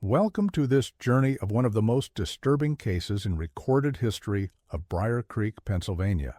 Welcome to this journey of one of the most disturbing cases in recorded history of Briar Creek, Pennsylvania.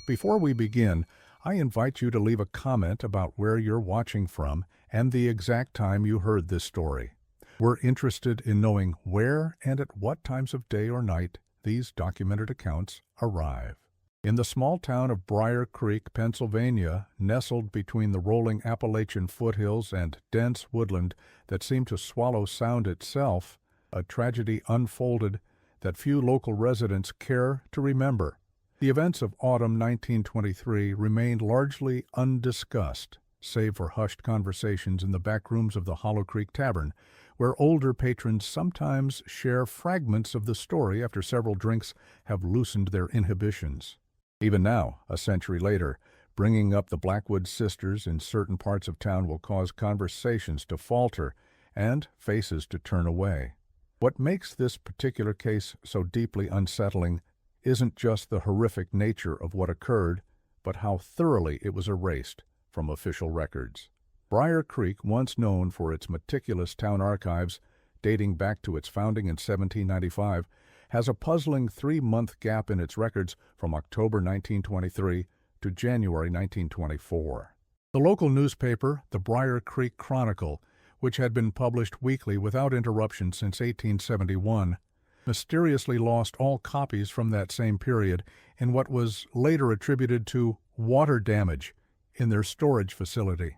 Before we begin, I invite you to leave a comment about where you're watching from and the exact time you heard this story. We're interested in knowing where and at what times of day or night these documented accounts arrive. In the small town of Briar Creek, Pennsylvania, nestled between the rolling Appalachian foothills and dense woodland that seemed to swallow sound itself, a tragedy unfolded that few local residents care to remember. The events of autumn 1923 remained largely undiscussed, save for hushed conversations in the back rooms of the Hollow Creek Tavern, where older patrons sometimes share fragments of the story after several drinks have loosened their inhibitions. Even now, a century later, bringing up the Blackwood sisters in certain parts of town will cause conversations to falter and faces to turn away. What makes this particular case so deeply unsettling isn't just the horrific nature of what occurred, but how thoroughly it was erased from official records. Briar Creek, once known for its meticulous town archives, dating back to its founding in 1795, has a puzzling 3-month gap in its records from October 1923 to January 1924. The local newspaper, the Briar Creek Chronicle, which had been published weekly without interruption since 1871, mysteriously lost all copies from that same period in what was later attributed to water damage in their storage facility.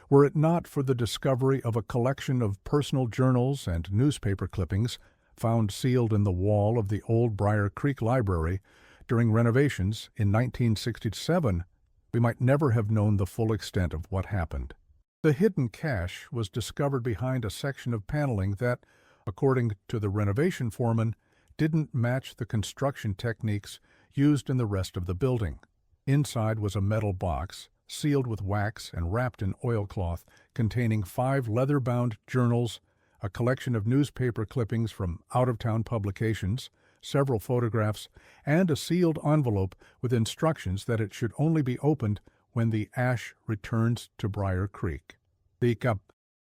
Were it not for the discovery of a collection of personal journals and newspaper clippings found sealed in the wall of the old Briar Creek Library during renovations in 1967, we might never have known the full extent of what happened. The hidden cache was discovered behind a section of paneling that, according to the renovation foreman, didn't match the construction techniques used in the rest of the building. Inside was a metal box, sealed with wax and wrapped in oilcloth, containing 5 leather-bound journals, a collection of newspaper clippings from out-of-town publications, several photographs, and a sealed envelope with instructions that it should only be opened when the ash returns to Briar Creek. The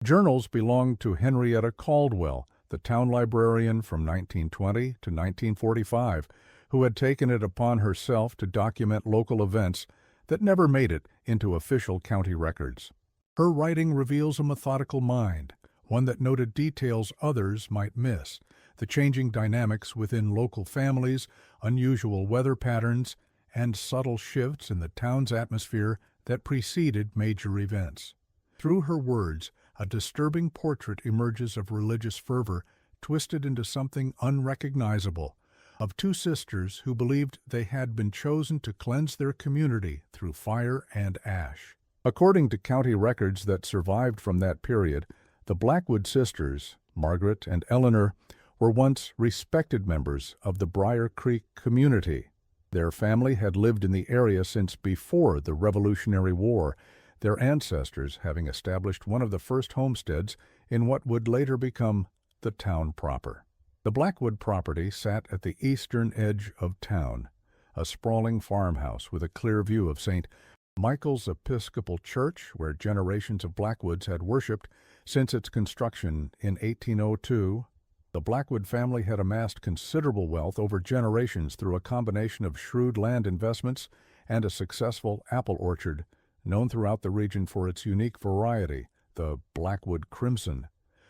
journals belonged to Henrietta Caldwell, the town librarian from 1920 to 1945, who had taken it upon herself to document local events that never made it into official county records. Her writing reveals a methodical mind, one that noted details others might miss, the changing dynamics within local families, unusual weather patterns, and subtle shifts in the town's atmosphere that preceded major events. Through her words, a disturbing portrait emerges of religious fervor twisted into something unrecognizable, of 2 sisters who believed they had been chosen to cleanse their community through fire and ash. According to county records that survived from that period, the Blackwood sisters, Margaret and Eleanor, were once respected members of the Briar Creek community. Their family had lived in the area since before the Revolutionary War, their ancestors having established one of the first homesteads in what would later become the town proper. The Blackwood property sat at the eastern edge of town, a sprawling farmhouse with a clear view of St. Michael's Episcopal Church, where generations of Blackwoods had worshipped since its construction in 1802. The Blackwood family had amassed considerable wealth over generations through a combination of shrewd land investments and a successful apple orchard, known throughout the region for its unique variety, the Blackwood Crimson,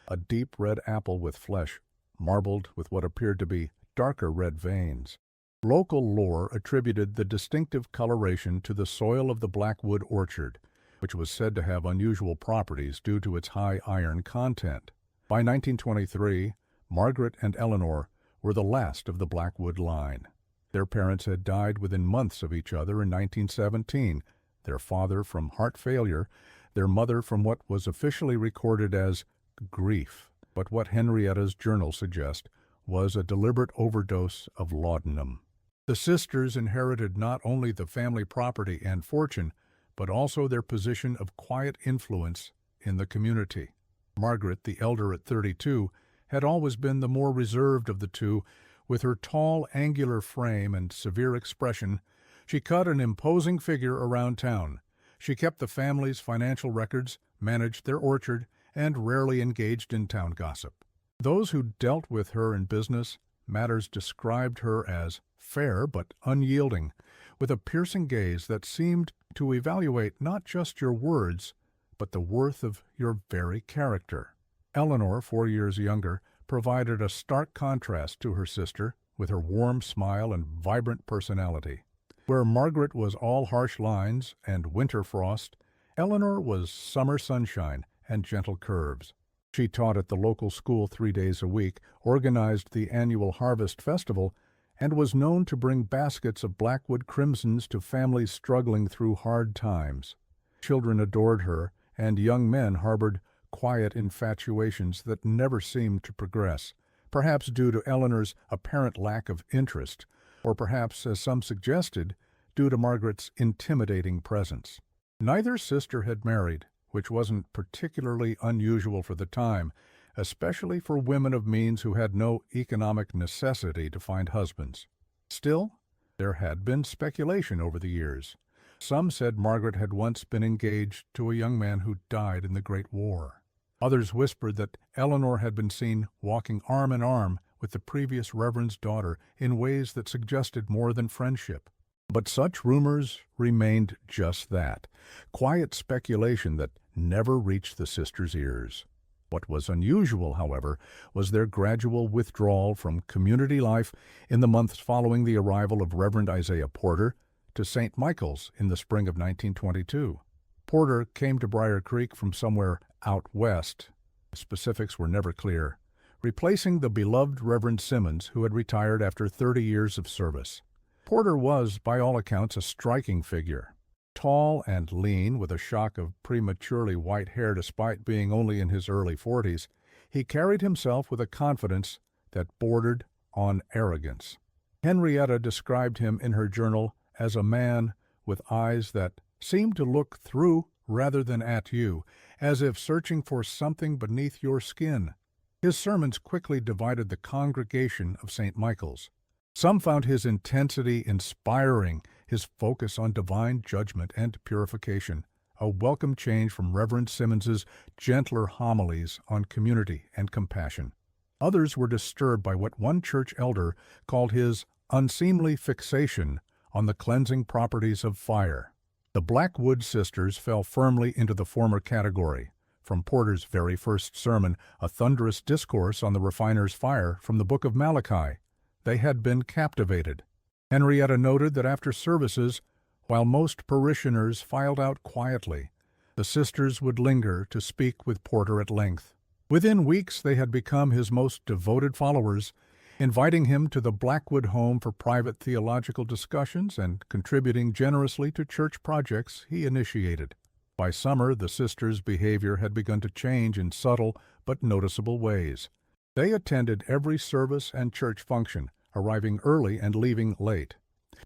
a deep red apple with flesh marbled with what appeared to be darker red veins. Local lore attributed the distinctive coloration to the soil of the Blackwood orchard, which was said to have unusual properties due to its high iron content. By 1923, Margaret and Eleanor were the last of the Blackwood line. Their parents had died within months of each other in 1917, their father from heart failure, their mother from what was officially recorded as grief, but what Henrietta's journal suggests was a deliberate overdose of laudanum. The sisters inherited not only the family property and fortune, but also their position of quiet influence in the community. Margaret, the elder at 32, had always been the more reserved of the two. With her tall, angular frame and severe expression, she cut an imposing figure around town. She kept the family's financial records, managed their orchard, and rarely engaged in town gossip. Those who dealt with her in business matters described her as fair but unyielding, with a piercing gaze that seemed to evaluate not just your words, but the worth of your very character. Eleanor, 4 years younger, provided a stark contrast to her sister with her warm smile and vibrant personality. Where Margaret was all harsh lines and winter frost, Eleanor was summer sunshine and gentle curves. She taught at the local school 3 days a week, organized the annual Harvest Festival, and was known to bring baskets of Blackwood crimsons to families struggling through hard times. Children adored her, and young men harbored quiet infatuations that never seemed to progress, perhaps due to Eleanor's apparent lack of interest, or perhaps, as some suggested, due to Margaret's intimidating presence. Neither sister had married, which wasn't particularly unusual for the time, especially for women of means who had no economic necessity to find husbands. Still, there had been speculation over the years. Some said Margaret had once been engaged to a young man who died in the Great War. Others whispered that Eleanor had been seen walking arm in arm with the previous reverend's daughter in ways that suggested more than friendship. But such rumors remained just that, quiet speculation that never reached the sisters' ears. What was unusual, however, was their gradual withdrawal from community life in the months following the arrival of Reverend Isaiah Porter to St. Michael's in the spring of 1922. Porter came to Briar Creek from somewhere out west. The specifics were never clear, replacing the beloved Reverend Simmons, who had retired after 30 years of service. Porter was, by all accounts, a striking figure. Tall and lean, with a shock of prematurely white hair despite being only in his early 40s, he carried himself with a confidence that bordered on arrogance. Henrietta described him in her journal as a man with eyes that seemed to look through rather than at you, as if searching for something beneath your skin. His sermons quickly divided the congregation of St. Michael's. Some found his intensity inspiring, his focus on divine judgment and purification, a welcome change from Reverend Simmons's gentler homilies on community and compassion. Others were disturbed by what one church elder called his unseemly fixation on the cleansing properties of fire. The Blackwood sisters fell firmly into the former category. From Porter's very first sermon, a thunderous discourse on the refiner's fire from the book of Malachi, they had been captivated. Henrietta noted that after services, while most parishioners filed out quietly, the sisters would linger to speak with Porter at length. Within weeks they had become his most devoted followers, inviting him to the Blackwood home for private theological discussions and contributing generously to church projects he initiated. By summer, the sisters' behavior had begun to change in subtle but noticeable ways. They attended every service and church function, arriving early and leaving late.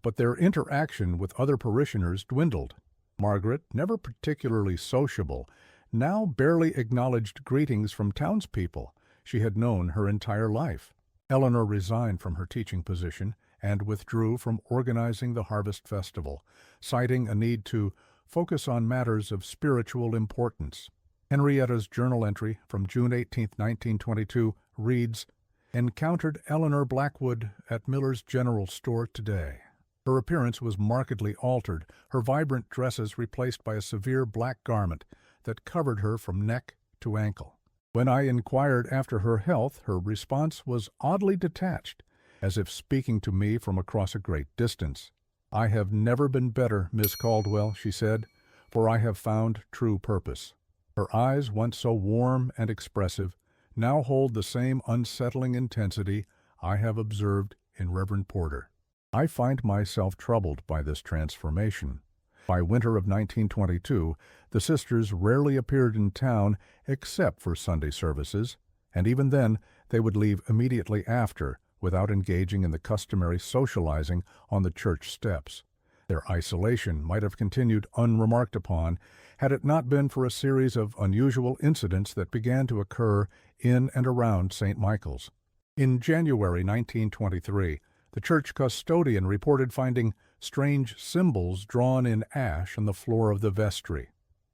But their interaction with other parishioners dwindled. Margaret, never particularly sociable, now barely acknowledged greetings from townspeople she had known her entire life. Eleanor resigned from her teaching position and withdrew from organizing the Harvest Festival, citing a need to focus on matters of spiritual importance. Henrietta's journal entry from June 18, 1922, reads, "Encountered Eleanor Blackwood at Miller's General Store today. Her appearance was markedly altered, her vibrant dresses replaced by a severe black garment that covered her from neck to ankle. When I inquired after her health, her response was oddly detached, as if speaking to me from across a great distance. 'I have never been better, Miss Caldwell,' she said, 'for I have found true purpose.' Her eyes, once so warm and expressive, now hold the same unsettling intensity I have observed in Reverend Porter. I find myself troubled by this transformation. By winter of 1922, the sisters rarely appeared in town except for Sunday services, and even then they would leave immediately after, without engaging in the customary socializing on the church steps. Their isolation might have continued unremarked upon had it not been for a series of unusual incidents that began to occur in and around St. Michael's. In January 1923, the church custodian reported finding strange symbols drawn in ash on the floor of the vestry.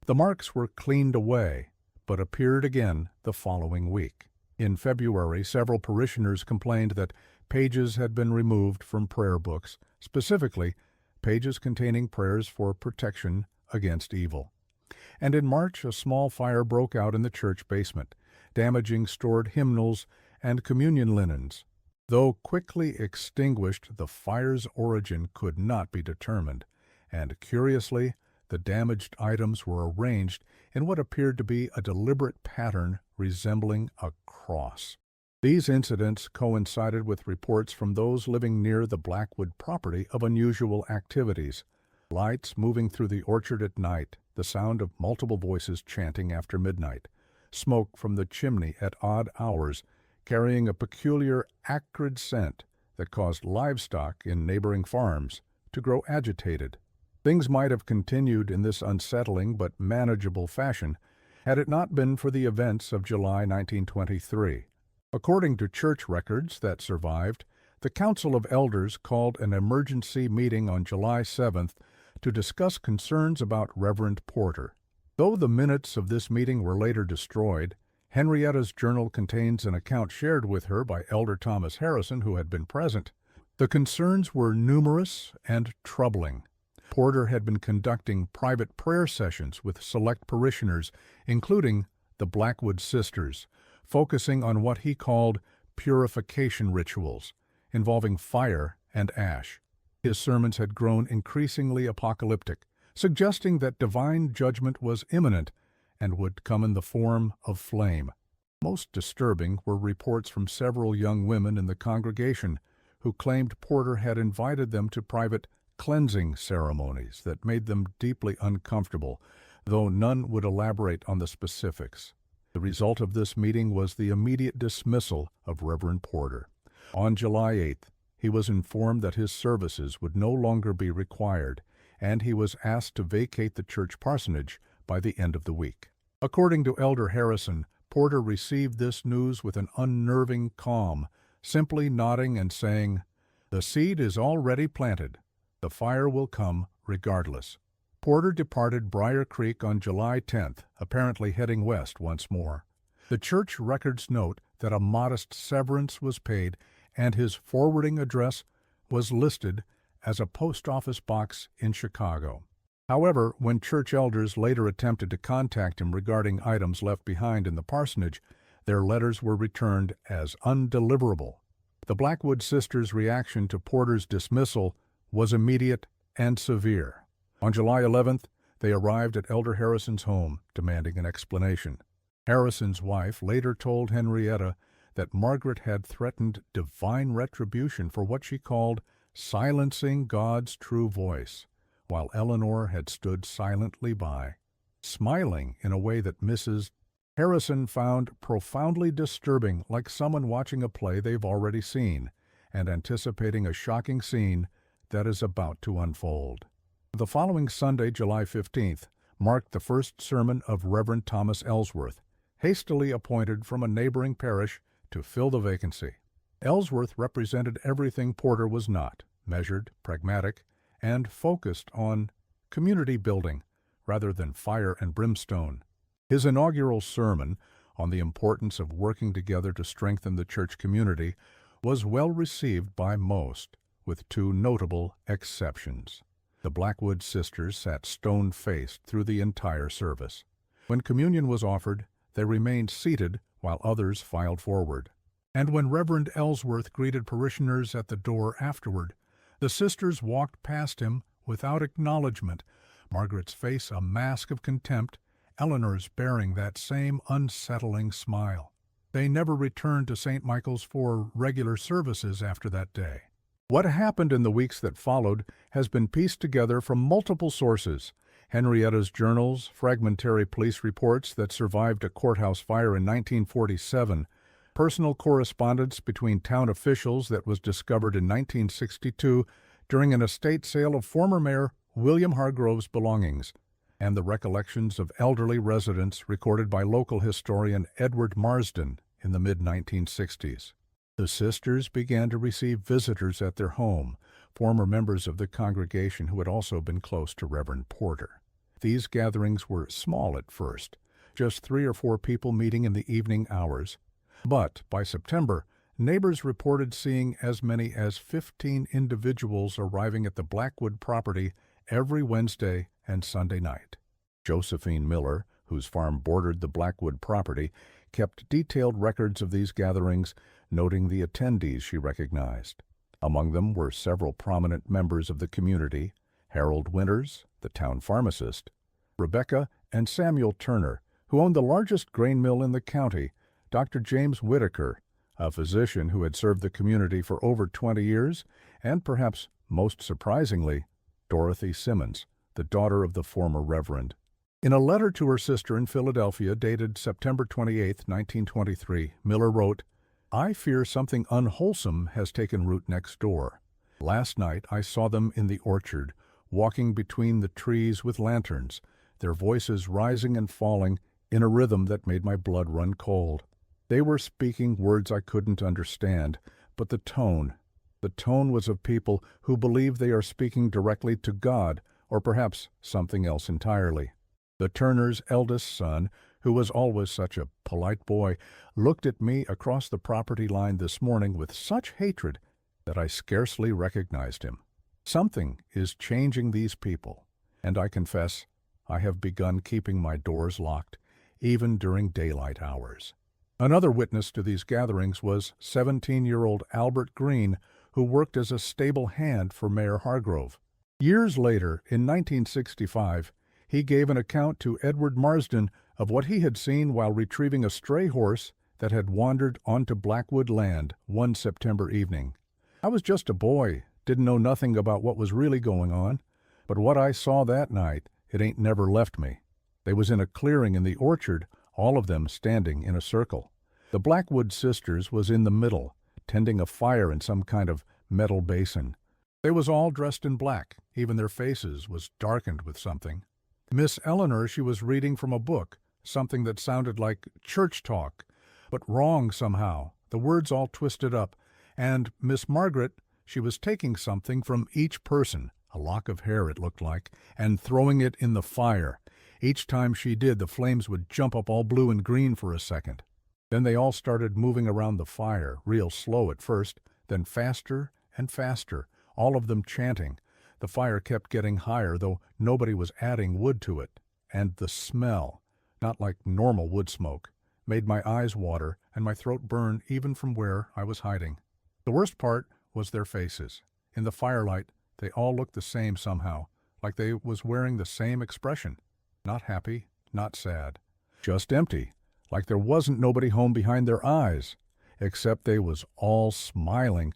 The marks were cleaned away, but appeared again the following week. In February, several parishioners complained that pages had been removed from prayer books, specifically pages containing prayers for protection against evil. And in March, a small fire broke out in the church basement, damaging stored hymnals and communion linens. Though quickly extinguished, the fire's origin could not be determined, and curiously, the damaged items were arranged in what appeared to be a deliberate pattern resembling a cross. These incidents coincided with reports from those living near the Blackwood property of unusual activities. Lights moving through the orchard at night, the sound of multiple voices chanting after midnight, smoke from the chimney at odd hours, carrying a peculiar acrid scent that caused livestock in neighboring farms to grow agitated. Things might have continued in this unsettling but manageable fashion had it not been for the events of July 1923. According to church records that survived, the Council of Elders called an emergency meeting on July 7th to discuss concerns about Reverend Porter. Though the minutes of this meeting were later destroyed, Henrietta's journal contains an account shared with her by Elder Thomas Harrison, who had been present. The concerns were numerous and troubling. Porter had been conducting private prayer sessions with select parishioners, including the Blackwood Sisters, focusing on what he called purification rituals, involving fire and ash. His sermons had grown increasingly apocalyptic, suggesting that divine judgment was imminent and would come in the form of flame. Most disturbing were reports from several young women in the congregation who claimed Porter had invited them to private cleansing ceremonies that made them deeply uncomfortable, though none would elaborate on the specifics. The result of this meeting was the immediate dismissal of Reverend Porter. On July 8th, he was informed that his services would no longer be required, and he was asked to vacate the church parsonage by the end of the week. According to Elder Harrison, Porter received this news with an unnerving calm, simply nodding and saying, "The seed is already planted. The fire will come regardless." Porter departed Briar Creek on July 10th, apparently heading west once more. The church records note that a modest severance was paid and his forwarding address was listed as a post office box in Chicago. However, when church elders later attempted to contact him regarding items left behind in the parsonage, their letters were returned as undeliverable. The Blackwood Sisters' reaction to Porter's dismissal was immediate and severe. On July 11th, they arrived at Elder Harrison's home, demanding an explanation. Harrison's wife later told Henrietta that Margaret had threatened divine retribution for what she called silencing God's true voice, while Eleanor had stood silently by, smiling in a way that Mrs. Harrison found profoundly disturbing, like someone watching a play they've already seen and anticipating a shocking scene that is about to unfold. The following Sunday, July 15th, marked the first sermon of Reverend Thomas Ellsworth, hastily appointed from a neighboring parish to fill the vacancy. Ellsworth represented everything Porter was not: measured, pragmatic, and focused on community building rather than fire and brimstone. His inaugural sermon on the importance of working together to strengthen the church community was well received by most, with two notable exceptions. The Blackwood Sisters sat stone-faced through the entire service. When communion was offered, they remained seated while others filed forward. And when Reverend Ellsworth greeted parishioners at the door afterward, the sisters walked past him without acknowledgement, Margaret's face a mask of contempt, Eleanor's bearing that same unsettling smile. They never returned to St. Michael's for regular services after that day. What happened in the weeks that followed has been pieced together from multiple sources: Henrietta's journals, fragmentary police reports that survived a courthouse fire in 1947, personal correspondence between town officials that was discovered in 1962 during an estate sale of former Mayor William Hargrove's belongings, and the recollections of elderly residents recorded by local historian Edward Marsden in the mid-1960s. The sisters began to receive visitors at their home, former members of the congregation who had also been close to Reverend Porter. These gatherings were small at first, just 3 or 4 people meeting in the evening hours, But by September, neighbors reported seeing as many as 15 individuals arriving at the Blackwood property every Wednesday and Sunday night. Josephine Miller, whose farm bordered the Blackwood property, kept detailed records of these gatherings, noting the attendees she recognized. Among them were several prominent members of the community: Harold Winters, the town pharmacist, Rebecca and Samuel Turner, who owned the largest grain mill in the county, Dr. James Whitaker, a physician who had served the community for over 20 years, and perhaps most surprisingly, Dorothy Simmons, the daughter of the former reverend. In a letter to her sister in Philadelphia dated September 28, 1923, Miller wrote, "I fear something unwholesome has taken root next door. Last night I saw them in the orchard, walking between the trees with lanterns, their voices rising and falling in a rhythm that made my blood run cold. They were speaking words I couldn't understand, but the tone was of people who believe they are speaking directly to God, or perhaps something else entirely. The Turners' eldest son, who was always such a polite boy, looked at me across the property line this morning with such hatred that I scarcely recognized him. Something is changing these people, and I confess I have begun keeping my doors locked, even during daylight hours." Another witness to these gatherings was 17-year-old Albert Green, who worked as a stable hand for Mayor Hargrove. Years later, in 1965, he gave an account to Edward Marsden of what he had seen while retrieving a stray horse that had wandered onto Blackwood land one September evening. "I was just a boy, didn't know nothing about what was really going on, but what I saw that night, it ain't never left me. They was in a clearing in the orchard, all of them standing in a circle. The Blackwood sisters was in the middle, tending a fire in some kind of metal basin. They was all dressed in black, even their faces was darkened with something. Miss Eleanor, she was reading from a book, something that sounded like church talk, but wrong somehow, the words all twisted up, and Miss Margaret, she was taking something from each person, a lock of hair it looked like, and throwing it in the fire. Each time she did, the flames would jump up all blue and green for a second. Then they all started moving around the fire, real slow at first, then faster and faster, all of them chanting. The fire kept getting higher, though nobody was adding wood to it. And the smell, not like normal wood smoke, made my eyes water and my throat burn even from where I was hiding. The worst part was their faces. In the firelight, they all looked the same somehow, like they was wearing the same expression. Not happy, not sad. Just empty, like there wasn't nobody home behind their eyes, except they was all smiling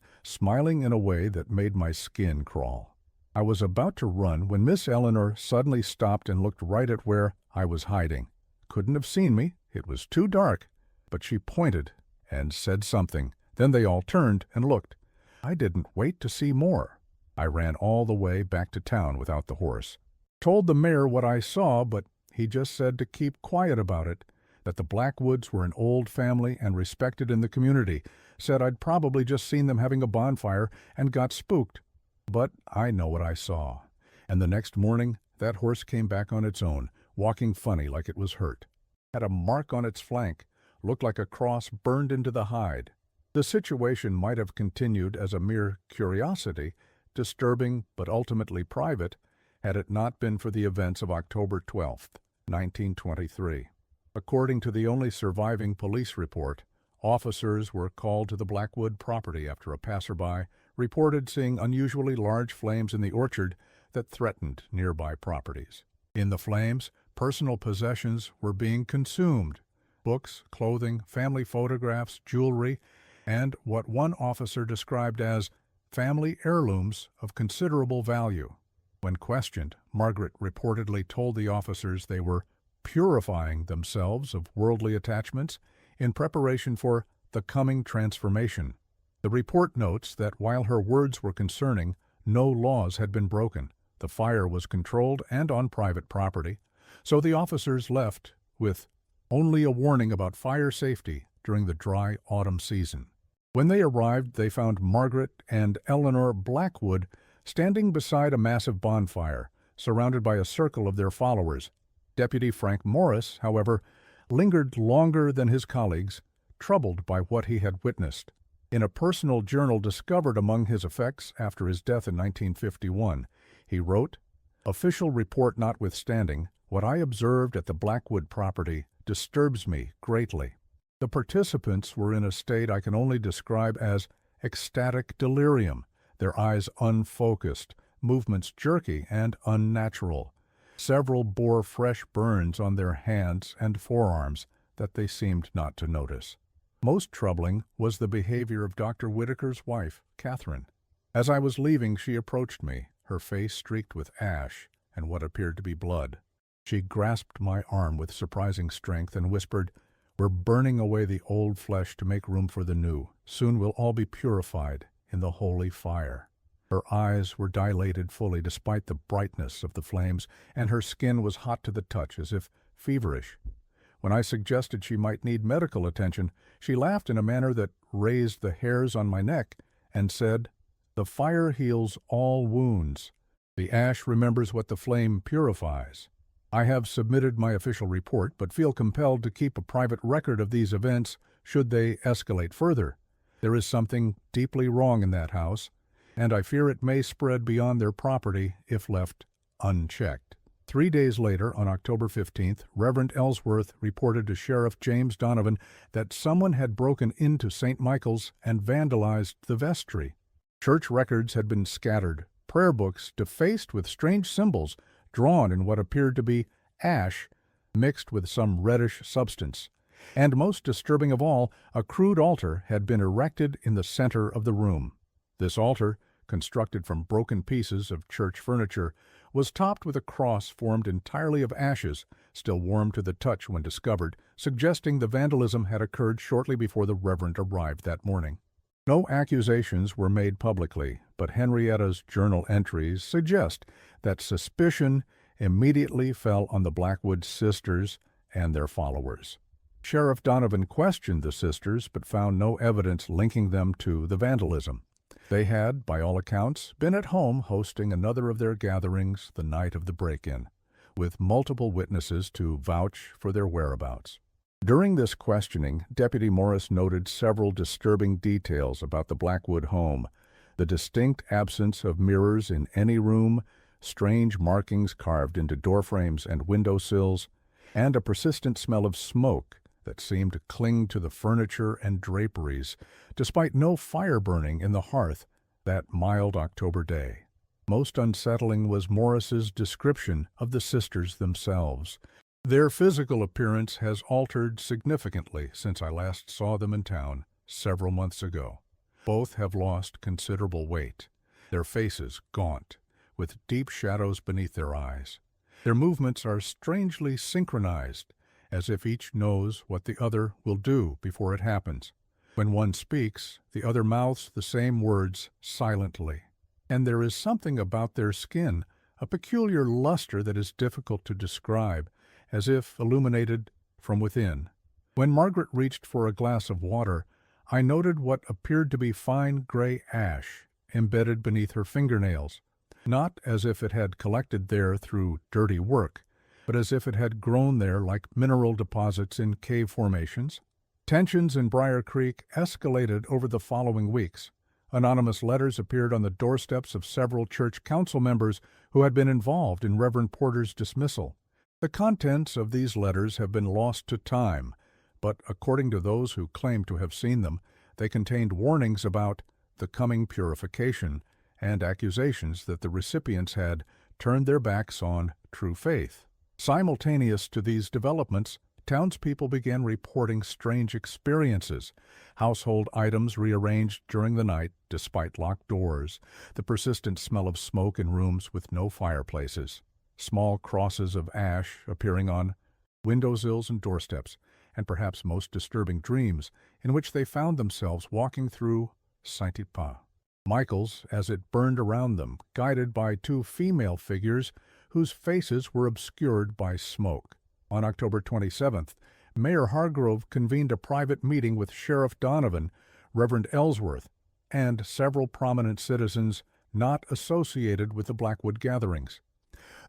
in a way that made my skin crawl. I was about to run when Miss Eleanor suddenly stopped and looked right at where I was hiding. Couldn't have seen me, it was too dark, but she pointed and said something. Then they all turned and looked. I didn't wait to see more. I ran all the way back to town without the horse. Told the mayor what I saw, but he just said to keep quiet about it, that the Blackwoods were an old family and respected in the community, said I'd probably just seen them having a bonfire and got spooked. But I know what I saw. And the next morning, that horse came back on its own, walking funny like it was hurt. Had a mark on its flank, looked like a cross burned into the hide. The situation might have continued as a mere curiosity, disturbing but ultimately private, had it not been for the events of October 12th, 1923. According to the only surviving police report, officers were called to the Blackwood property after a passerby reported seeing unusually large flames in the orchard that threatened nearby properties. In the flames, personal possessions were being consumed: books, clothing, family photographs, jewelry, and what one officer described as family heirlooms of considerable value. When questioned, Margaret reportedly told the officers they were purifying themselves of worldly attachments in preparation for the coming transformation. The report notes that while her words were concerning, no laws had been broken. The fire was controlled and on private property, so the officers left with only a warning about fire safety during the dry autumn season. When they arrived, they found Margaret and Eleanor Blackwood standing beside a massive bonfire, surrounded by a circle of their followers. Deputy Frank Morris, however, lingered longer than his colleagues, troubled by what he had witnessed. In a personal journal discovered among his effects after his death in 1951, he wrote, "Official report notwithstanding, what I observed at the Blackwood property disturbs me greatly. The participants were in a state I can only describe as ecstatic delirium, their eyes unfocused, movements jerky and unnatural. Several bore fresh burns on their hands and forearms that they seemed not to notice. Most troubling was the behavior of Dr. Whitaker's wife, Catherine. As I was leaving, she approached me, her face streaked with ash and what appeared to be blood. She grasped my arm with surprising strength and whispered, 'We're burning away the old flesh to make room for the new. Soon we'll all be purified in the holy fire.' Her eyes were dilated fully despite the brightness of the flames, and her skin was hot to the touch, as if feverish. When I suggested she might need medical attention, she laughed in a manner that raised the hairs on my neck and said, 'The fire heals all wounds. The ash remembers what the flame purifies.' I have submitted my official report, but feel compelled to keep a private record of these events should they escalate further. There is something deeply wrong in that house, and I fear it may spread beyond their property if left unchecked." 3 days later, on October 15th, Reverend Ellsworth reported to Sheriff James Donovan that someone had broken into St. Michael's and vandalized the vestry. Church records had been scattered, prayer books defaced with strange symbols drawn in what appeared to be ash mixed with some reddish substance. And most disturbing of all, a crude altar had been erected in the center of the room. This altar, constructed from broken pieces of church furniture, was topped with a cross formed entirely of ashes, still warm to the touch when discovered, suggesting the vandalism had occurred shortly before the Reverend arrived that morning. No accusations were made publicly, but Henrietta's journal entries suggest that suspicion immediately fell on the Blackwood sisters and their followers. Sheriff Donovan questioned the sisters, but found no evidence linking them to the vandalism. They had, by all accounts, been at home hosting another of their gatherings the night of the break-in, with multiple witnesses to vouch for their whereabouts. During this questioning, Deputy Morris noted several disturbing details about the Blackwood home: the distinct absence of mirrors in any room, strange markings carved into doorframes and windowsills, and a persistent smell of smoke that seemed to cling to the furniture and draperies, despite no fire burning in the hearth that mild October day. Most unsettling was Morris's description of the sisters themselves. "Their physical appearance has altered significantly since I last saw them in town several months ago. Both have lost considerable weight, their faces gaunt, with deep shadows beneath their eyes. Their movements are strangely synchronized, as if each knows what the other will do before it happens. When one speaks, the other mouths the same words silently. And there is something about their skin, a peculiar luster that is difficult to describe, as if illuminated from within. When Margaret reached for a glass of water, I noted what appeared to be fine gray ash embedded beneath her fingernails, not as if it had collected there through dirty work, but as if it had grown there like mineral deposits in cave formations. Tensions in Briar Creek escalated over the following weeks. Anonymous letters appeared on the doorsteps of several church council members who had been involved in Reverend Porter's dismissal. The contents of these letters have been lost to time, but according to those who claim to have seen them, they contained warnings about the coming purification and accusations that the recipients had turned their backs on true faith. Simultaneous to these developments, townspeople began reporting strange experiences: household items rearranged during the night despite locked doors, the persistent smell of smoke in rooms with no fireplaces, small crosses of ash appearing on windowsills and doorsteps, and perhaps most disturbing dreams in which they found themselves walking through Saint-Hyacinthe, Michael's, as it burned around them, guided by two female figures whose faces were obscured by smoke. On October 27th, Mayor Hargrove convened a private meeting with Sheriff Donovan, Reverend Ellsworth, and several prominent citizens not associated with the Blackwood gatherings.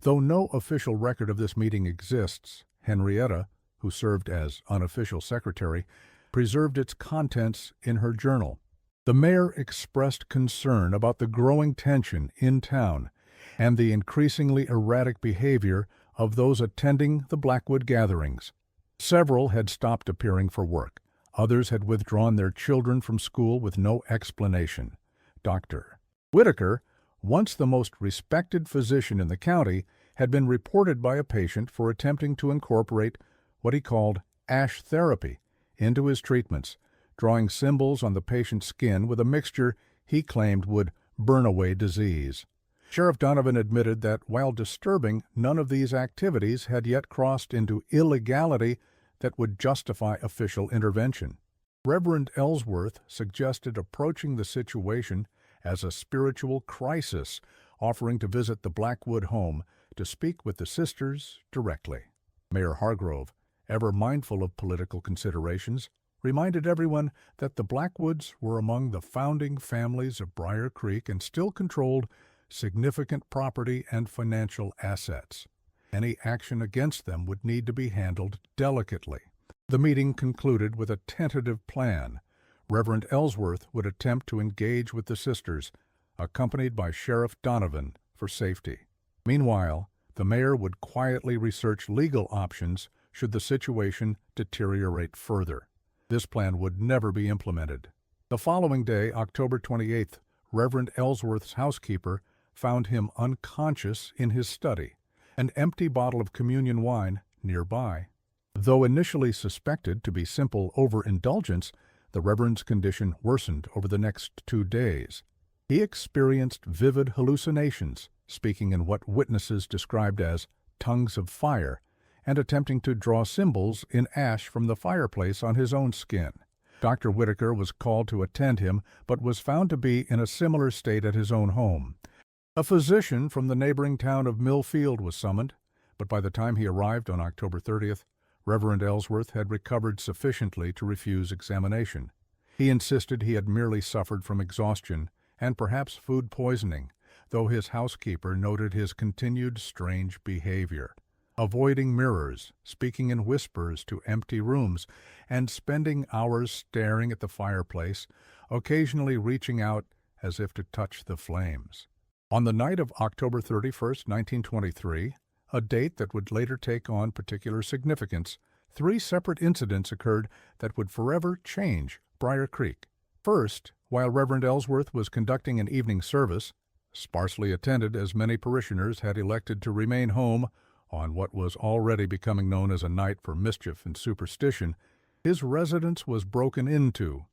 Though no official record of this meeting exists, Henrietta, who served as unofficial secretary, preserved its contents in her journal. The mayor expressed concern about the growing tension in town and the increasingly erratic behavior of those attending the Blackwood gatherings. Several had stopped appearing for work. Others had withdrawn their children from school with no explanation. Dr. Whitaker, once the most respected physician in the county, had been reported by a patient for attempting to incorporate what he called ash therapy into his treatments, drawing symbols on the patient's skin with a mixture he claimed would burn away disease. Sheriff Donovan admitted that, while disturbing, none of these activities had yet crossed into illegality that would justify official intervention. Reverend Ellsworth suggested approaching the situation as a spiritual crisis, offering to visit the Blackwood home to speak with the sisters directly. Mayor Hargrove, ever mindful of political considerations, reminded everyone that the Blackwoods were among the founding families of Briar Creek and still controlled significant property and financial assets. Any action against them would need to be handled delicately. The meeting concluded with a tentative plan. Reverend Ellsworth would attempt to engage with the sisters, accompanied by Sheriff Donovan for safety. Meanwhile, the mayor would quietly research legal options should the situation deteriorate further. This plan would never be implemented. The following day, October 28th, Reverend Ellsworth's housekeeper found him unconscious in his study, an empty bottle of communion wine nearby. Though initially suspected to be simple overindulgence, the Reverend's condition worsened over the next 2 days. He experienced vivid hallucinations, speaking in what witnesses described as tongues of fire, and attempting to draw symbols in ash from the fireplace on his own skin. Dr. Whitaker was called to attend him, but was found to be in a similar state at his own home. A physician from the neighboring town of Millfield was summoned, but by the time he arrived on October 30th, Reverend Ellsworth had recovered sufficiently to refuse examination. He insisted he had merely suffered from exhaustion and perhaps food poisoning, though his housekeeper noted his continued strange behavior, avoiding mirrors, speaking in whispers to empty rooms, and spending hours staring at the fireplace, occasionally reaching out as if to touch the flames. On the night of October 31st, 1923, a date that would later take on particular significance, 3 separate incidents occurred that would forever change Briar Creek. First, while Reverend Ellsworth was conducting an evening service, sparsely attended as many parishioners had elected to remain home on what was already becoming known as a night for mischief and superstition, his residence was broken into.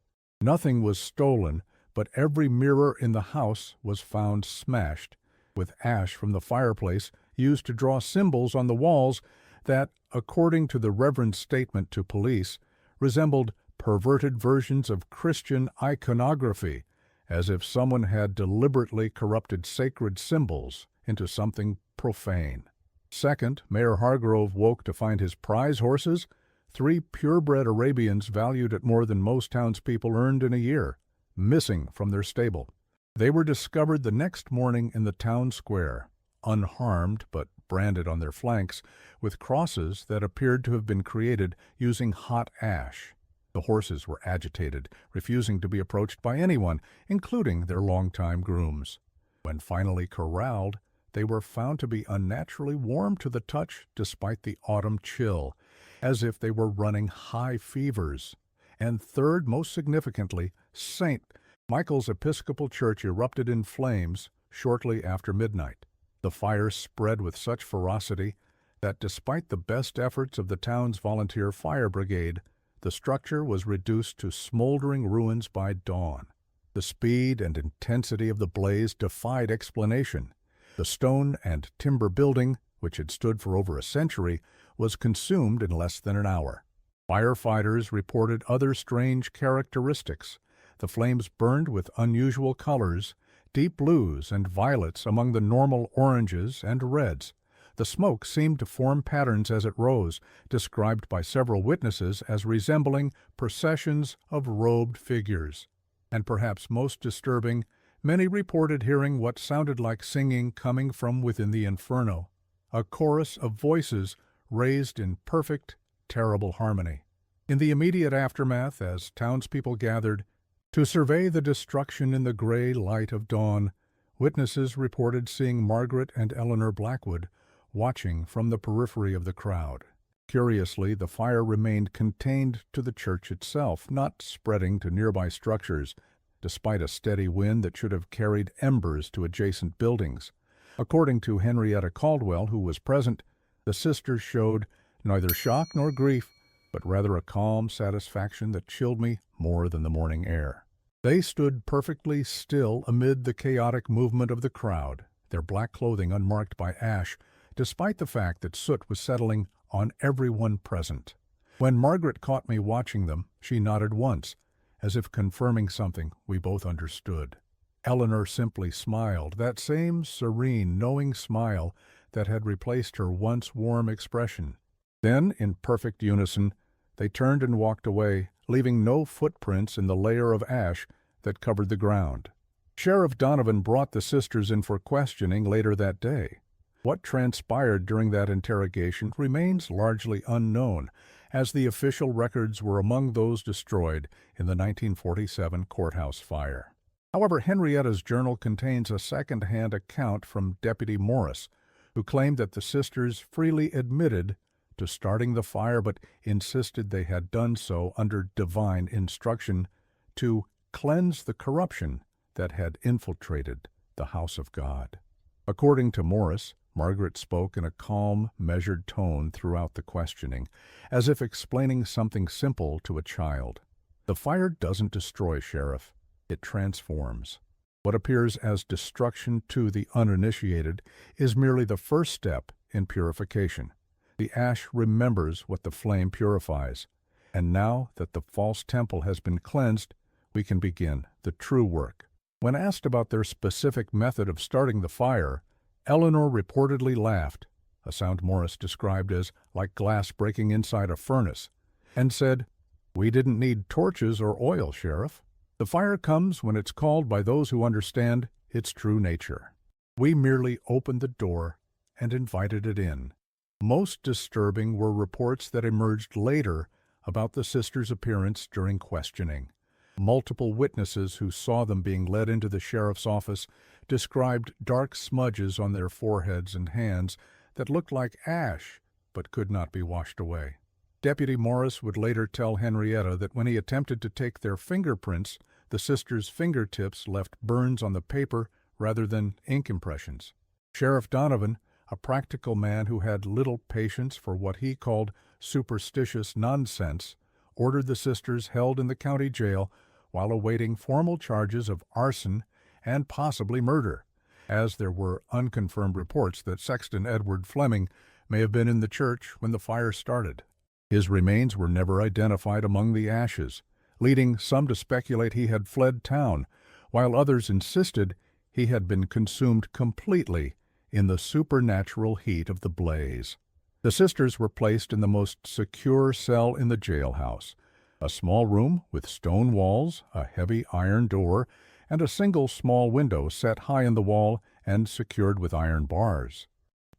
Nothing was stolen, but every mirror in the house was found smashed, with ash from the fireplace used to draw symbols on the walls that, according to the Reverend's statement to police, resembled perverted versions of Christian iconography, as if someone had deliberately corrupted sacred symbols into something profane. Second, Mayor Hargrove woke to find his prize horses, 3 purebred Arabians valued at more than most townspeople earned in a year, missing from their stable. They were discovered the next morning in the town square, unharmed but branded on their flanks, with crosses that appeared to have been created using hot ash. The horses were agitated, refusing to be approached by anyone, including their longtime grooms. When finally corralled, they were found to be unnaturally warm to the touch despite the autumn chill, as if they were running high fevers. And third, most significantly, St. Michael's Episcopal Church erupted in flames shortly after midnight. The fire spread with such ferocity that despite the best efforts of the town's volunteer fire brigade, the structure was reduced to smoldering ruins by dawn. The speed and intensity of the blaze defied explanation. The stone and timber building, which had stood for over a century, was consumed in less than an hour. Firefighters reported other strange characteristics. The flames burned with unusual colors, deep blues and violets among the normal oranges and reds. The smoke seemed to form patterns as it rose, described by several witnesses as resembling processions of robed figures. And perhaps most disturbing, many reported hearing what sounded like singing coming from within the inferno, a chorus of voices raised in perfect, terrible harmony. In the immediate aftermath, as townspeople gathered to survey the destruction in the gray light of dawn, witnesses reported seeing Margaret and Eleanor Blackwood watching from the periphery of the crowd. Curiously, the fire remained contained to the church itself, not spreading to nearby structures, despite a steady wind that should have carried embers to adjacent buildings. According to Henrietta Caldwell, who was present, the sisters showed neither shock nor grief, but rather a calm satisfaction that chilled me more than the morning air. They stood perfectly still amid the chaotic movement of the crowd, their black clothing unmarked by ash, despite the fact that soot was settling on everyone present. When Margaret caught me watching them, she nodded once, as if confirming something we both understood. Eleanor simply smiled, that same serene, knowing smile that had replaced her once warm expression. Then, in perfect unison, they turned and walked away, leaving no footprints in the layer of ash that covered the ground. Sheriff Donovan brought the sisters in for questioning later that day. What transpired during that interrogation remains largely unknown, as the official records were among those destroyed in the 1947 courthouse fire. However, Henrietta's journal contains a second-hand account from Deputy Morris, who claimed that the sisters freely admitted to starting the fire but insisted they had done so under divine instruction to cleanse the corruption that had infiltrated the house of God. According to Morris, Margaret spoke in a calm, measured tone throughout the questioning, as if explaining something simple to a child. The fire doesn't destroy, Sheriff. It transforms. What appears as destruction to the uninitiated is merely the first step in purification. The ash remembers what the flame purifies. And now that the false temple has been cleansed, we can begin the true work. When asked about their specific method of starting the fire, Eleanor reportedly laughed, a sound Morris described as like glass breaking inside a furnace, and said, "We didn't need torches or oil, Sheriff. The fire comes when it's called by those who understand its true nature. We merely opened the door and invited it in." Most disturbing were reports that emerged later about the sisters' appearance during questioning. Multiple witnesses who saw them being led into the sheriff's office described dark smudges on their foreheads and hands that looked like ash but could not be washed away. Deputy Morris would later tell Henrietta that when he attempted to take their fingerprints, the sisters' fingertips left burns on the paper rather than ink impressions. Sheriff Donovan, a practical man who had little patience for what he called superstitious nonsense, ordered the sisters held in the county jail while awaiting formal charges of arson and possibly murder, as there were unconfirmed reports that Sexton Edward Fleming may have been in the church when the fire started. His remains were never identified among the ashes, leading some to speculate he had fled town, while others insisted he had been consumed completely in the supernatural heat of the blaze. The sisters were placed in the most secure cell in the jailhouse, a small room with stone walls, a heavy iron door, and a single small window set high in the wall and secured with iron bars.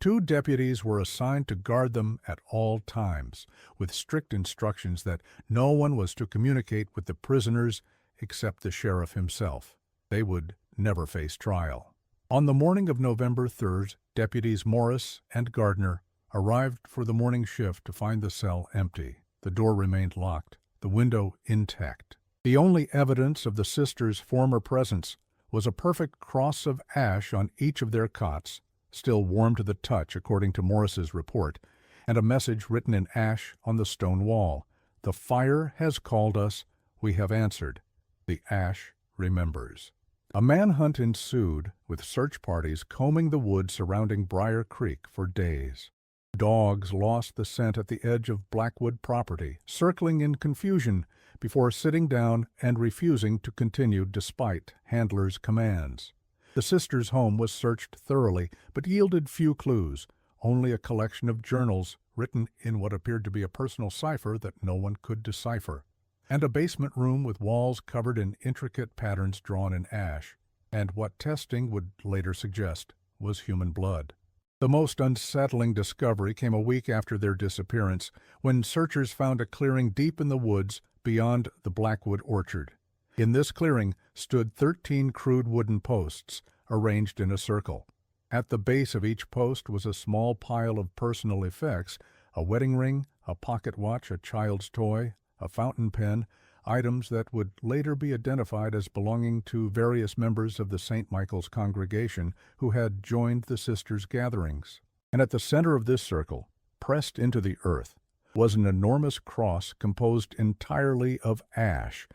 2 deputies were assigned to guard them at all times, with strict instructions that no one was to communicate with the prisoners except the sheriff himself. They would never face trial. On the morning of November 3rd, Deputies Morris and Gardner arrived for the morning shift to find the cell empty. The door remained locked, the window intact. The only evidence of the sisters' former presence was a perfect cross of ash on each of their cots, still warm to the touch according to Morris's report, and a message written in ash on the stone wall. "The fire has called us. We have answered. The ash remembers." A manhunt ensued, with search parties combing the woods surrounding Briar Creek for days. Dogs lost the scent at the edge of Blackwood property, circling in confusion before sitting down and refusing to continue despite handlers' commands. The sisters' home was searched thoroughly, but yielded few clues, only a collection of journals written in what appeared to be a personal cipher that no one could decipher, and a basement room with walls covered in intricate patterns drawn in ash, and what testing would later suggest was human blood. The most unsettling discovery came a week after their disappearance, when searchers found a clearing deep in the woods beyond the Blackwood orchard. In this clearing stood 13 crude wooden posts, arranged in a circle. At the base of each post was a small pile of personal effects: a wedding ring, a pocket watch, a child's toy, a fountain pen, items that would later be identified as belonging to various members of the St. Michael's congregation who had joined the sisters' gatherings. And at the center of this circle, pressed into the earth, was an enormous cross composed entirely of ash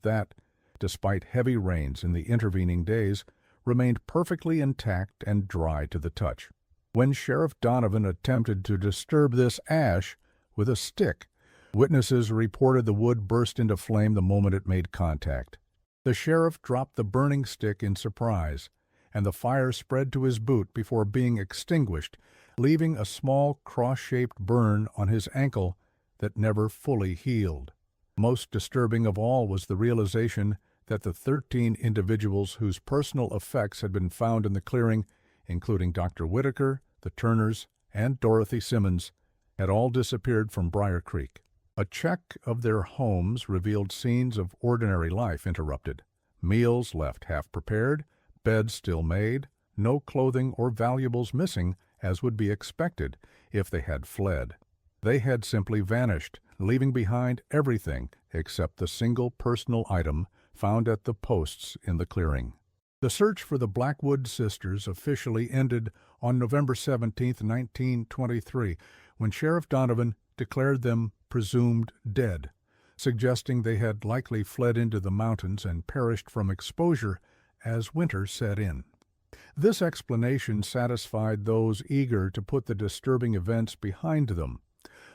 that, despite heavy rains in the intervening days, remained perfectly intact and dry to the touch. When Sheriff Donovan attempted to disturb this ash with a stick, witnesses reported the wood burst into flame the moment it made contact. The sheriff dropped the burning stick in surprise, and the fire spread to his boot before being extinguished, leaving a small cross-shaped burn on his ankle that never fully healed. Most disturbing of all was the realization that the 13 individuals whose personal effects had been found in the clearing, including Dr. Whitaker, the Turners, and Dorothy Simmons, had all disappeared from Briar Creek. A check of their homes revealed scenes of ordinary life interrupted: meals left half-prepared, beds still made, no clothing or valuables missing, as would be expected if they had fled. They had simply vanished, leaving behind everything except the single personal item found at the posts in the clearing. The search for the Blackwood sisters officially ended on November 17, 1923, when Sheriff Donovan declared them presumed dead, suggesting they had likely fled into the mountains and perished from exposure as winter set in. This explanation satisfied those eager to put the disturbing events behind them,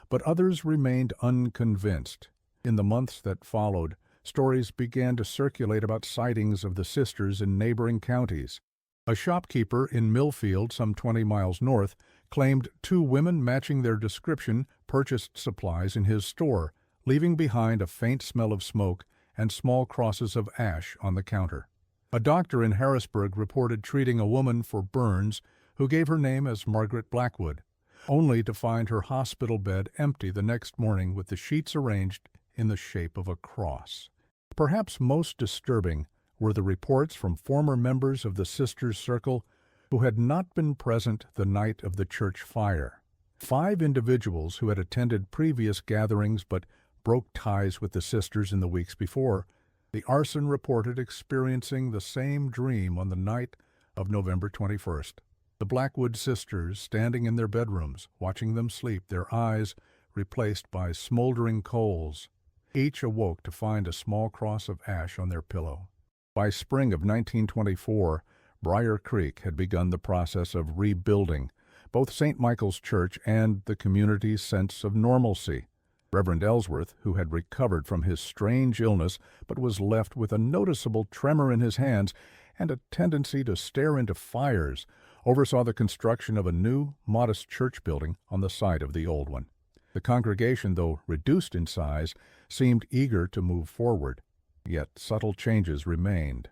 but others remained unconvinced. In the months that followed, stories began to circulate about sightings of the sisters in neighboring counties. A shopkeeper in Millfield, some 20 miles north, claimed 2 women matching their description purchased supplies in his store, leaving behind a faint smell of smoke and small crosses of ash on the counter. A doctor in Harrisburg reported treating a woman for burns who gave her name as Margaret Blackwood, only to find her hospital bed empty the next morning with the sheets arranged in the shape of a cross. Perhaps most disturbing were the reports from former members of the Sisters' Circle who had not been present the night of the church fire. 5 individuals who had attended previous gatherings but broke ties with the sisters in the weeks before, the arson reported experiencing the same dream on the night of November 21st. The Blackwood sisters standing in their bedrooms, watching them sleep, their eyes replaced by smoldering coals. Each awoke to find a small cross of ash on their pillow. By spring of 1924, Briar Creek had begun the process of rebuilding both St. Michael's Church and the community's sense of normalcy. Reverend Ellsworth, who had recovered from his strange illness but was left with a noticeable tremor in his hands and a tendency to stare into fires, oversaw the construction of a new, modest church building on the site of the old one. The congregation, though reduced in size, seemed eager to move forward. Yet subtle changes remained.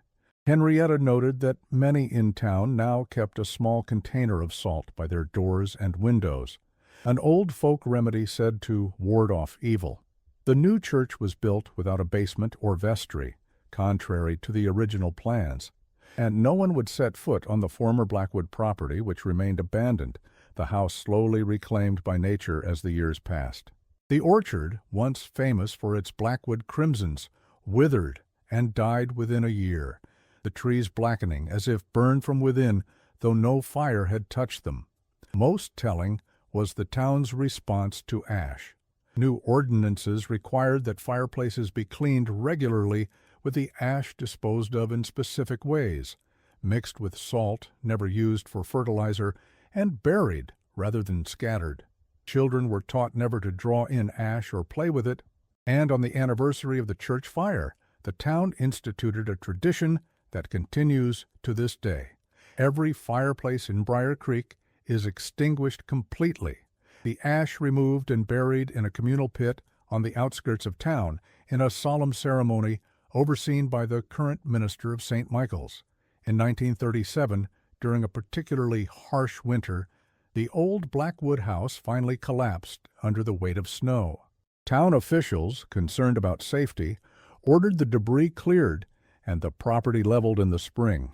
Henrietta noted that many in town now kept a small container of salt by their doors and windows, an old folk remedy said to ward off evil. The new church was built without a basement or vestry, contrary to the original plans, and no one would set foot on the former Blackwood property, which remained abandoned, the house slowly reclaimed by nature as the years passed. The orchard, once famous for its Blackwood crimsons, withered and died within a year, the trees blackening as if burned from within, though no fire had touched them. Most telling was the town's response to ash. New ordinances required that fireplaces be cleaned regularly with the ash disposed of in specific ways, mixed with salt, never used for fertilizer, and buried rather than scattered. Children were taught never to draw in ash or play with it, and on the anniversary of the church fire, the town instituted a tradition that continues to this day. Every fireplace in Briar Creek is extinguished completely, the ash removed and buried in a communal pit on the outskirts of town in a solemn ceremony overseen by the current minister of St. Michael's. In 1937, during a particularly harsh winter, the old Blackwood house finally collapsed under the weight of snow. Town officials, concerned about safety, ordered the debris cleared and the property leveled in the spring.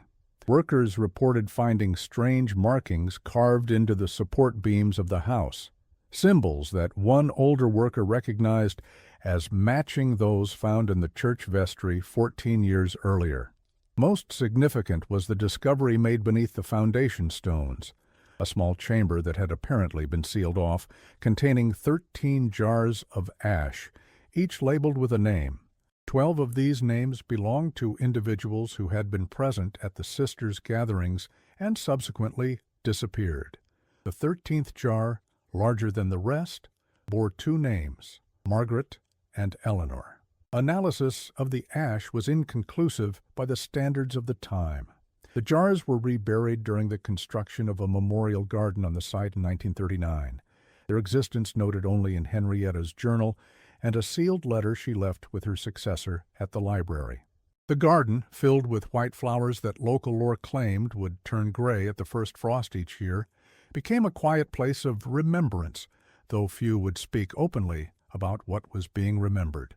Workers reported finding strange markings carved into the support beams of the house, symbols that one older worker recognized as matching those found in the church vestry 14 years earlier. Most significant was the discovery made beneath the foundation stones, a small chamber that had apparently been sealed off, containing 13 jars of ash, each labeled with a name. 12 of these names belonged to individuals who had been present at the sisters' gatherings and subsequently disappeared. The 13th jar, larger than the rest, bore 2 names, Margaret and Eleanor. Analysis of the ash was inconclusive by the standards of the time. The jars were reburied during the construction of a memorial garden on the site in 1939, their existence noted only in Henrietta's journal and a sealed letter she left with her successor at the library. The garden, filled with white flowers that local lore claimed would turn gray at the first frost each year, became a quiet place of remembrance, though few would speak openly about what was being remembered.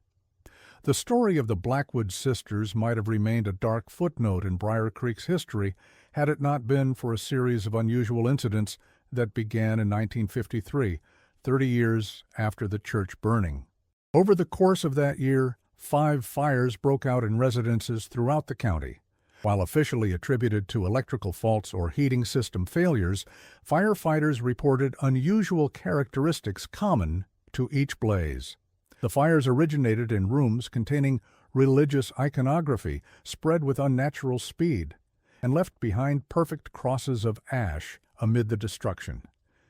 The story of the Blackwood sisters might have remained a dark footnote in Briar Creek's history had it not been for a series of unusual incidents that began in 1953, 30 years after the church burning. Over the course of that year, 5 fires broke out in residences throughout the county. While officially attributed to electrical faults or heating system failures, firefighters reported unusual characteristics common to each blaze. The fires originated in rooms containing religious iconography spread with unnatural speed and left behind perfect crosses of ash amid the destruction.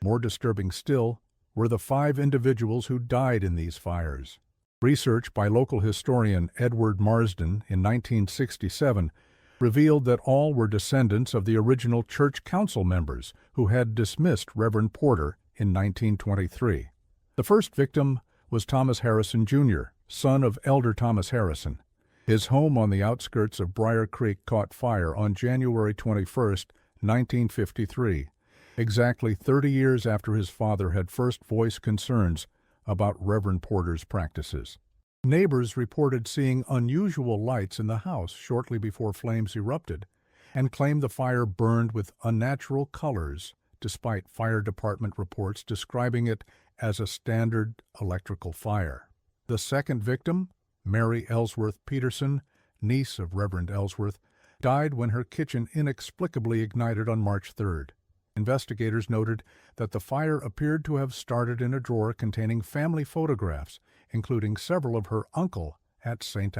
More disturbing still were the 5 individuals who died in these fires. Research by local historian Edward Marsden in 1967 revealed that all were descendants of the original church council members who had dismissed Reverend Porter in 1923. The first victim was Thomas Harrison, Jr., son of Elder Thomas Harrison. His home on the outskirts of Briar Creek caught fire on January 21, 1953, exactly 30 years after his father had first voiced concerns about Reverend Porter's practices. Neighbors reported seeing unusual lights in the house shortly before flames erupted and claimed the fire burned with unnatural colors, despite fire department reports describing it as a standard electrical fire. The second victim, Mary Ellsworth Peterson, niece of Reverend Ellsworth, died when her kitchen inexplicably ignited on March 3rd. Investigators noted that the fire appeared to have started in a drawer containing family photographs, including several of her uncle at St.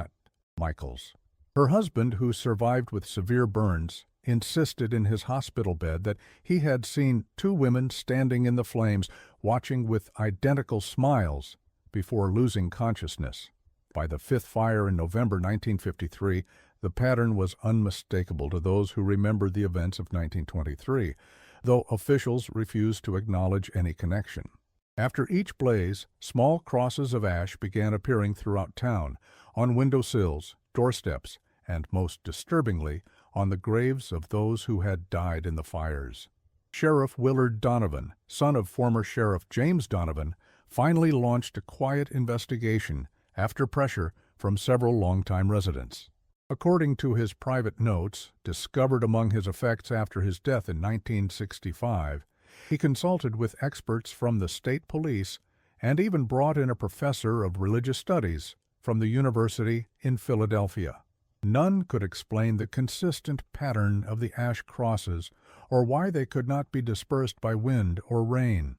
Michael's. Her husband, who survived with severe burns, insisted in his hospital bed that he had seen 2 women standing in the flames, watching with identical smiles before losing consciousness. By the 5th fire in November 1953, the pattern was unmistakable to those who remembered the events of 1923, though officials refused to acknowledge any connection. After each blaze, small crosses of ash began appearing throughout town, on windowsills, doorsteps, and most disturbingly, on the graves of those who had died in the fires. Sheriff Willard Donovan, son of former Sheriff James Donovan, finally launched a quiet investigation after pressure from several longtime residents. According to his private notes, discovered among his effects after his death in 1965, he consulted with experts from the state police and even brought in a professor of religious studies from the university in Philadelphia. None could explain the consistent pattern of the ash crosses or why they could not be dispersed by wind or rain.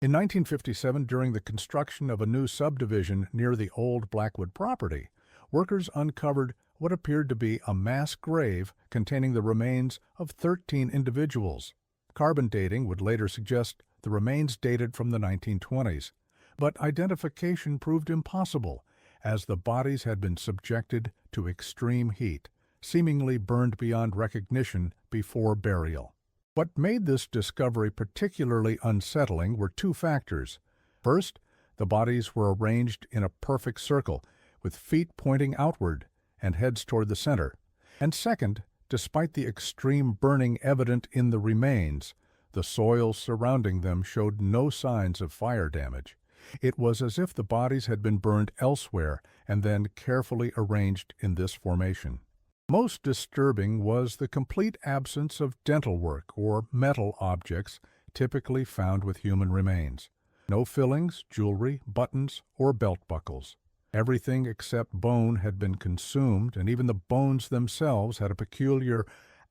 In 1957, during the construction of a new subdivision near the old Blackwood property, workers uncovered what appeared to be a mass grave containing the remains of 13 individuals. Carbon dating would later suggest the remains dated from the 1920s, but identification proved impossible as the bodies had been subjected to extreme heat, seemingly burned beyond recognition before burial. What made this discovery particularly unsettling were 2 factors. First, the bodies were arranged in a perfect circle, with feet pointing outward and heads toward the center. And second, Despite the extreme burning evident in the remains, the soil surrounding them showed no signs of fire damage. It was as if the bodies had been burned elsewhere and then carefully arranged in this formation. Most disturbing was the complete absence of dental work or metal objects typically found with human remains. No fillings, jewelry, buttons, or belt buckles. Everything except bone had been consumed, and even the bones themselves had a peculiar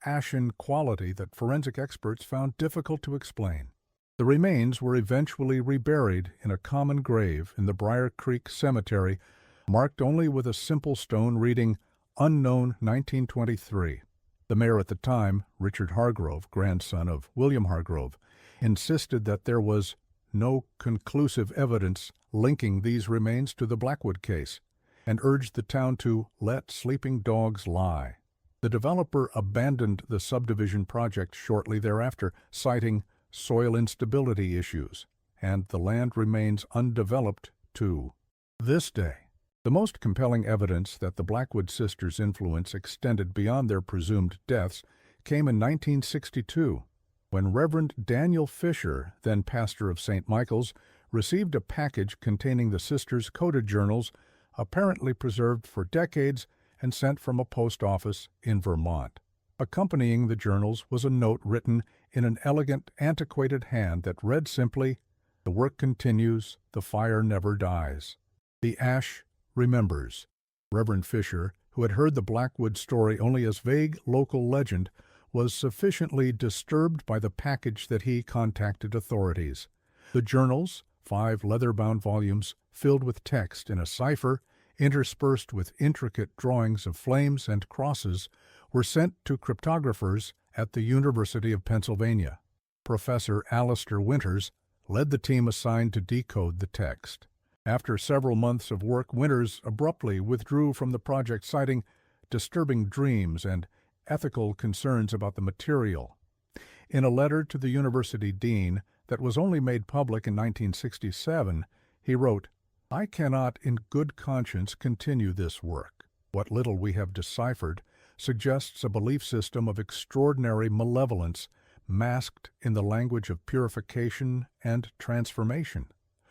ashen quality that forensic experts found difficult to explain. The remains were eventually reburied in a common grave in the Briar Creek Cemetery, marked only with a simple stone reading Unknown 1923. The mayor at the time, Richard Hargrove, grandson of William Hargrove, insisted that there was no conclusive evidence linking these remains to the Blackwood case, and urged the town to let sleeping dogs lie. The developer abandoned the subdivision project shortly thereafter, citing soil instability issues, and the land remains undeveloped to this day. The most compelling evidence that the Blackwood sisters' influence extended beyond their presumed deaths came in 1962, when Reverend Daniel Fisher, then pastor of St. Michael's, received a package containing the sisters' coded journals, apparently preserved for decades and sent from a post office in Vermont. Accompanying the journals was a note written in an elegant, antiquated hand that read simply, "The work continues, the fire never dies. The ash remembers." Reverend Fisher, who had heard the Blackwood story only as vague local legend, was sufficiently disturbed by the package that he contacted authorities. The journals, 5 leather-bound volumes filled with text in a cipher, interspersed with intricate drawings of flames and crosses, were sent to cryptographers at the University of Pennsylvania. Professor Alistair Winters led the team assigned to decode the text. After several months of work, Winters abruptly withdrew from the project, citing disturbing dreams and ethical concerns about the material. In a letter to the university dean that was only made public in 1967, he wrote, "I cannot in good conscience continue this work. What little we have deciphered suggests a belief system of extraordinary malevolence masked in the language of purification and transformation.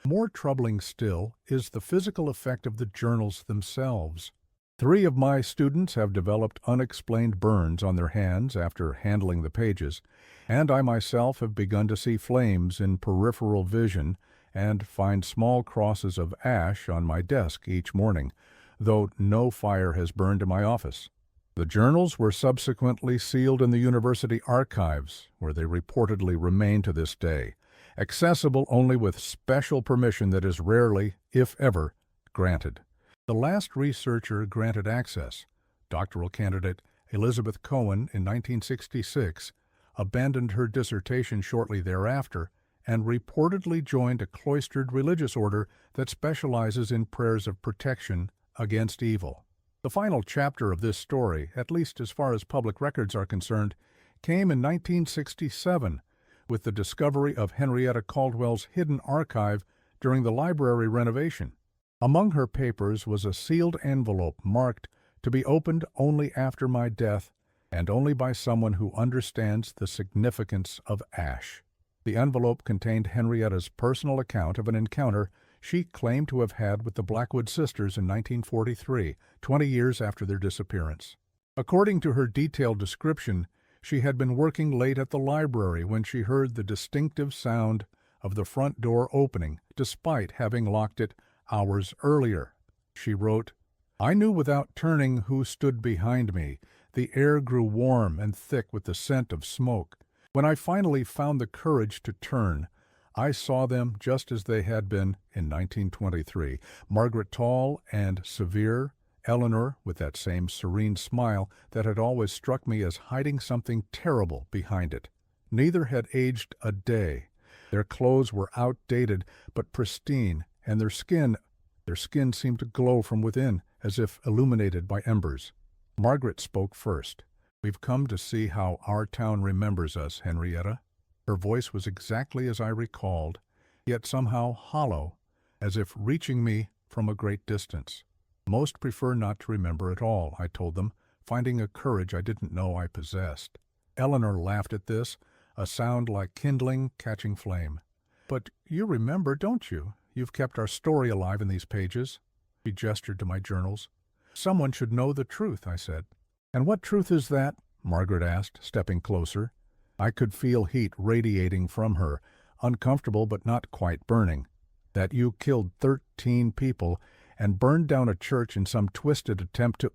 More troubling still is the physical effect of the journals themselves. 3 of my students have developed unexplained burns on their hands after handling the pages, and I myself have begun to see flames in peripheral vision and find small crosses of ash on my desk each morning, though no fire has burned in my office." The journals were subsequently sealed in the university archives, where they reportedly remain to this day, accessible only with special permission that is rarely, if ever, granted. The last researcher granted access, doctoral candidate Elizabeth Cohen in 1966, abandoned her dissertation shortly thereafter and reportedly joined a cloistered religious order that specializes in prayers of protection against evil. The final chapter of this story, at least as far as public records are concerned, came in 1967 with the discovery of Henrietta Caldwell's hidden archive during the library renovation. Among her papers was a sealed envelope marked to be opened only after my death and only by someone who understands the significance of ash. The envelope contained Henrietta's personal account of an encounter she claimed to have had with the Blackwood sisters in 1943, 20 years after their disappearance. According to her detailed description, she had been working late at the library when she heard the distinctive sound of the front door opening, despite having locked it hours earlier. She wrote, "I knew without turning who stood behind me. The air grew warm and thick with the scent of smoke. When I finally found the courage to turn, I saw them just as they had been in 1923, Margaret tall and severe, Eleanor with that same serene smile that had always struck me as hiding something terrible behind it. Neither had aged a day. Their clothes were outdated but pristine, and their skin seemed to glow from within, as if illuminated by embers. Margaret spoke first. "We've come to see how our town remembers us, Henrietta." Her voice was exactly as I recalled, yet somehow hollow, as if reaching me from a great distance. "Most prefer not to remember at all," I told them, finding a courage I didn't know I possessed. Eleanor laughed at this, a sound like kindling catching flame. "But you remember, don't you? You've kept our story alive in these pages." She gestured to my journals. "Someone should know the truth," I said. "And what truth is that?" Margaret asked, stepping closer. I could feel heat radiating from her, uncomfortable but not quite burning. "That you killed 13 people and burned down a church in some twisted attempt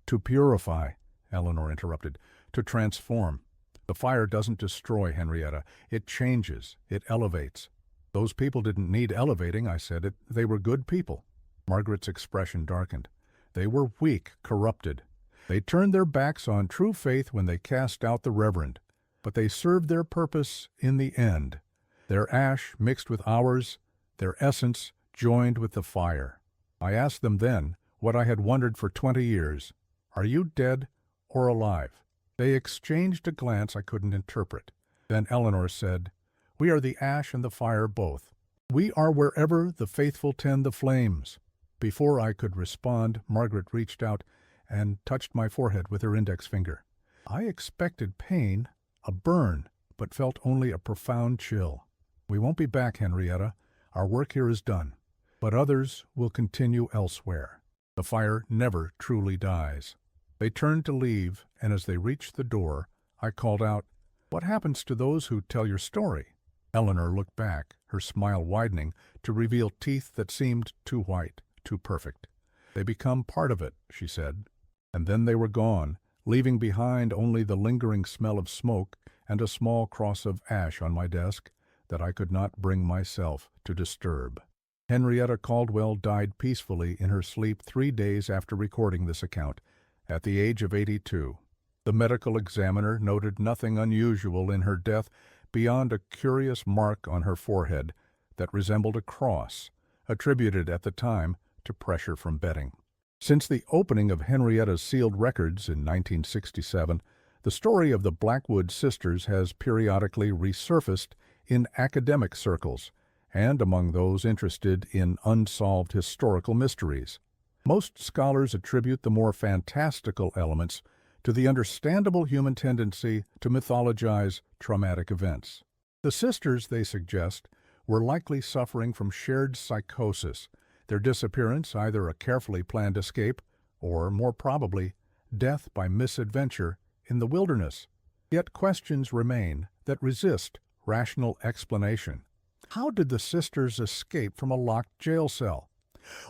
to purify," Eleanor interrupted, "to transform. The fire doesn't destroy, Henrietta. It changes. It elevates." "Those people didn't need elevating," I said. They were good people." Margaret's expression darkened. "They were weak, corrupted. They turned their backs on true faith when they cast out the reverend. But they served their purpose in the end. Their ash mixed with ours, their essence joined with the fire. I asked them then what I had wondered for 20 years. Are you dead or alive?" They exchanged a glance I couldn't interpret. Then Eleanor said, "We are the ash and the fire both. We are wherever the faithful tend the flames." Before I could respond, Margaret reached out and touched my forehead with her index finger. I expected pain, a burn, but felt only a profound chill. "We won't be back, Henrietta. Our work here is done. But others will continue elsewhere. The fire never truly dies." They turned to leave, and as they reached the door, I called out, "What happens to those who tell your story?" Eleanor looked back, her smile widening to reveal teeth that seemed too white, too perfect. "They become part of it," she said. And then they were gone, leaving behind only the lingering smell of smoke and a small cross of ash on my desk that I could not bring myself to disturb. Henrietta Caldwell died peacefully in her sleep 3 days after recording this account, at the age of 82. The medical examiner noted nothing unusual in her death beyond a curious mark on her forehead that resembled a cross, attributed at the time to pressure from betting. Since the opening of Henrietta's sealed records in 1967, the story of the Blackwood sisters has periodically resurfaced in academic circles and among those interested in unsolved historical mysteries. Most scholars attribute the more fantastical elements to the understandable human tendency to mythologize traumatic events. The sisters, they suggest, were likely suffering from shared psychosis, their disappearance either a carefully planned escape or, more probably, death by misadventure in the wilderness. Yet questions remain that resist rational explanation. How did the sisters escape from a locked jail cell?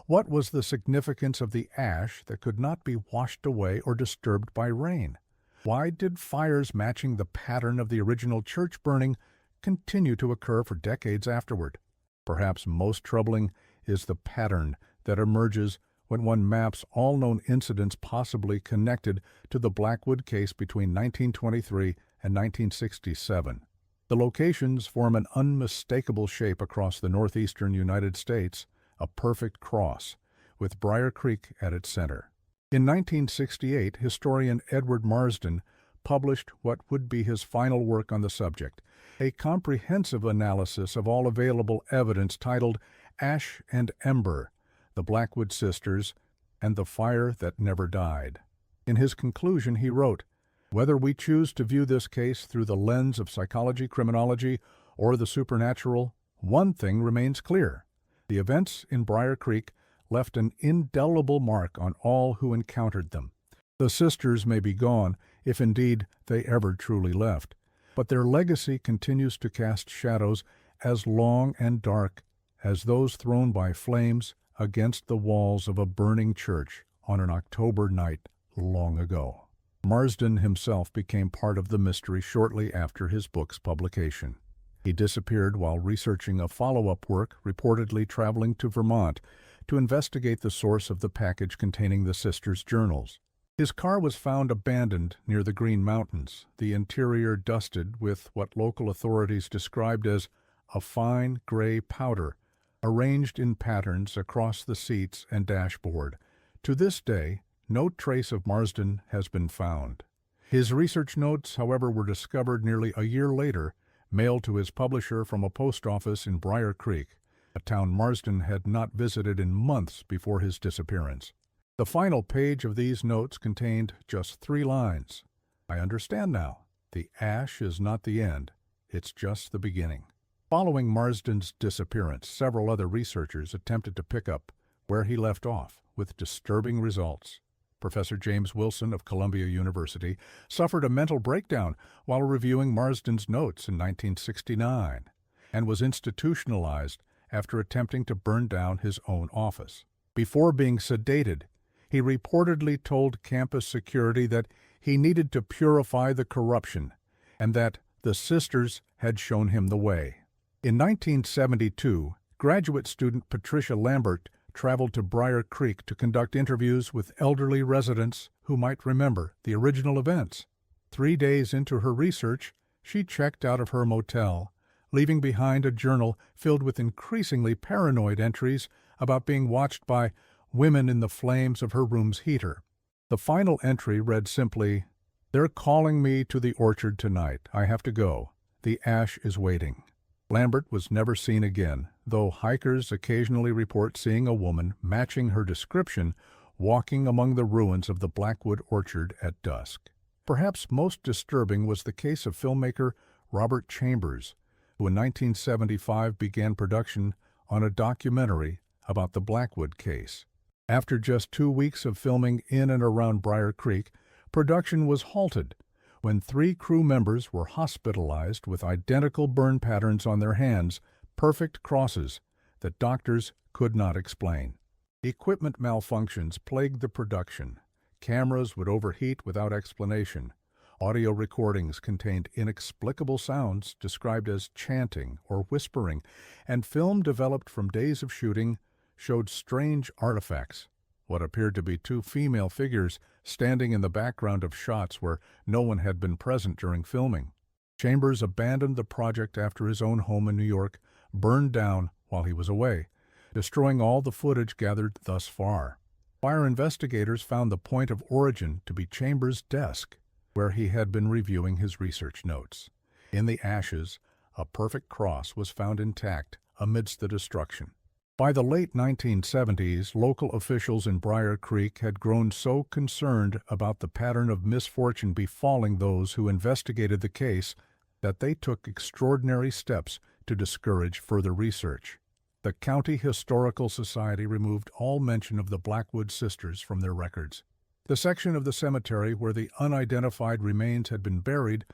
What was the significance of the ash that could not be washed away or disturbed by rain? Why did fires matching the pattern of the original church burning continue to occur for decades afterward? Perhaps most troubling is the pattern that emerges when one maps all known incidents possibly connected to the Blackwood case between 1923 and 1967. The locations form an unmistakable shape across the northeastern United States, a perfect cross, with Briar Creek at its center. In 1968, historian Edward Marsden published what would be his final work on the subject, a comprehensive analysis of all available evidence titled Ash and Ember, the Blackwood Sisters, and the Fire That Never Died. In his conclusion, he wrote, "Whether we choose to view this case through the lens of psychology, criminology, or the supernatural, one thing remains clear. The events in Briar Creek left an indelible mark on all who encountered them. The sisters may be gone, if indeed they ever truly left, but their legacy continues to cast shadows as long and dark as those thrown by flames against the walls of a burning church on an October night long ago." Marsden himself became part of the mystery shortly after his book's publication. He disappeared while researching a follow-up work reportedly traveling to Vermont to investigate the source of the package containing the sisters' journals. His car was found abandoned near the Green Mountains, the interior dusted with what local authorities described as a fine gray powder arranged in patterns across the seats and dashboard. To this day, no trace of Marsden has been found. His research notes, however, were discovered nearly a year later, mailed to his publisher from a post office in Briar Creek, a town Marsden had not visited in months before his disappearance. The final page of these notes contained just 3 lines. I understand now. The ash is not the end. It's just the beginning. Following Marsden's disappearance, several other researchers attempted to pick up where he left off, with disturbing results. Professor James Wilson of Columbia University suffered a mental breakdown while reviewing Marsden's notes in 1969 and was institutionalized after attempting to burn down his own office. Before being sedated, he reportedly told campus security that he needed to purify the corruption and that the sisters had shown him the way. In 1972, graduate student Patricia Lambert traveled to Briar Creek to conduct interviews with elderly residents who might remember the original events. 3 days into her research, she checked out of her motel, leaving behind a journal filled with increasingly paranoid entries about being watched by women in the flames of her room's heater. The final entry read simply, "They're calling me to the orchard tonight. I have to go. The ash is waiting." Lambert was never seen again, though hikers occasionally report seeing a woman matching her description walking among the ruins of the Blackwood Orchard at dusk. Perhaps most disturbing was the case of filmmaker Robert Chambers, who in 1975 began production on a documentary about the Blackwood case. After just 2 weeks of filming in and around Briar Creek, production was halted when 3 crew members were hospitalized with identical burn patterns on their hands, perfect crosses that doctors could not explain. Equipment malfunctions plagued the production. Cameras would overheat without explanation. Audio recordings contained inexplicable sounds described as chanting or whispering, and film developed from days of shooting showed strange artifacts, what appeared to be 2 female figures standing in the background of shots where no one had been present during filming. Chambers abandoned the project after his own home in New York burned down while he was away, destroying all the footage gathered thus far. Fire investigators found the point of origin to be Chambers' desk, where he had been reviewing his research notes. In the ashes, a perfect cross was found intact amidst the destruction. By the late 1970s, local officials in Briar Creek had grown so concerned about the pattern of misfortune befalling those who investigated the case that they took extraordinary steps to discourage further research. The County Historical Society removed all mention of the Blackwood sisters from their records. The section of the cemetery where the unidentified remains had been buried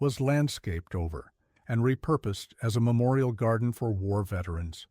was landscaped over and repurposed as a memorial garden for war veterans.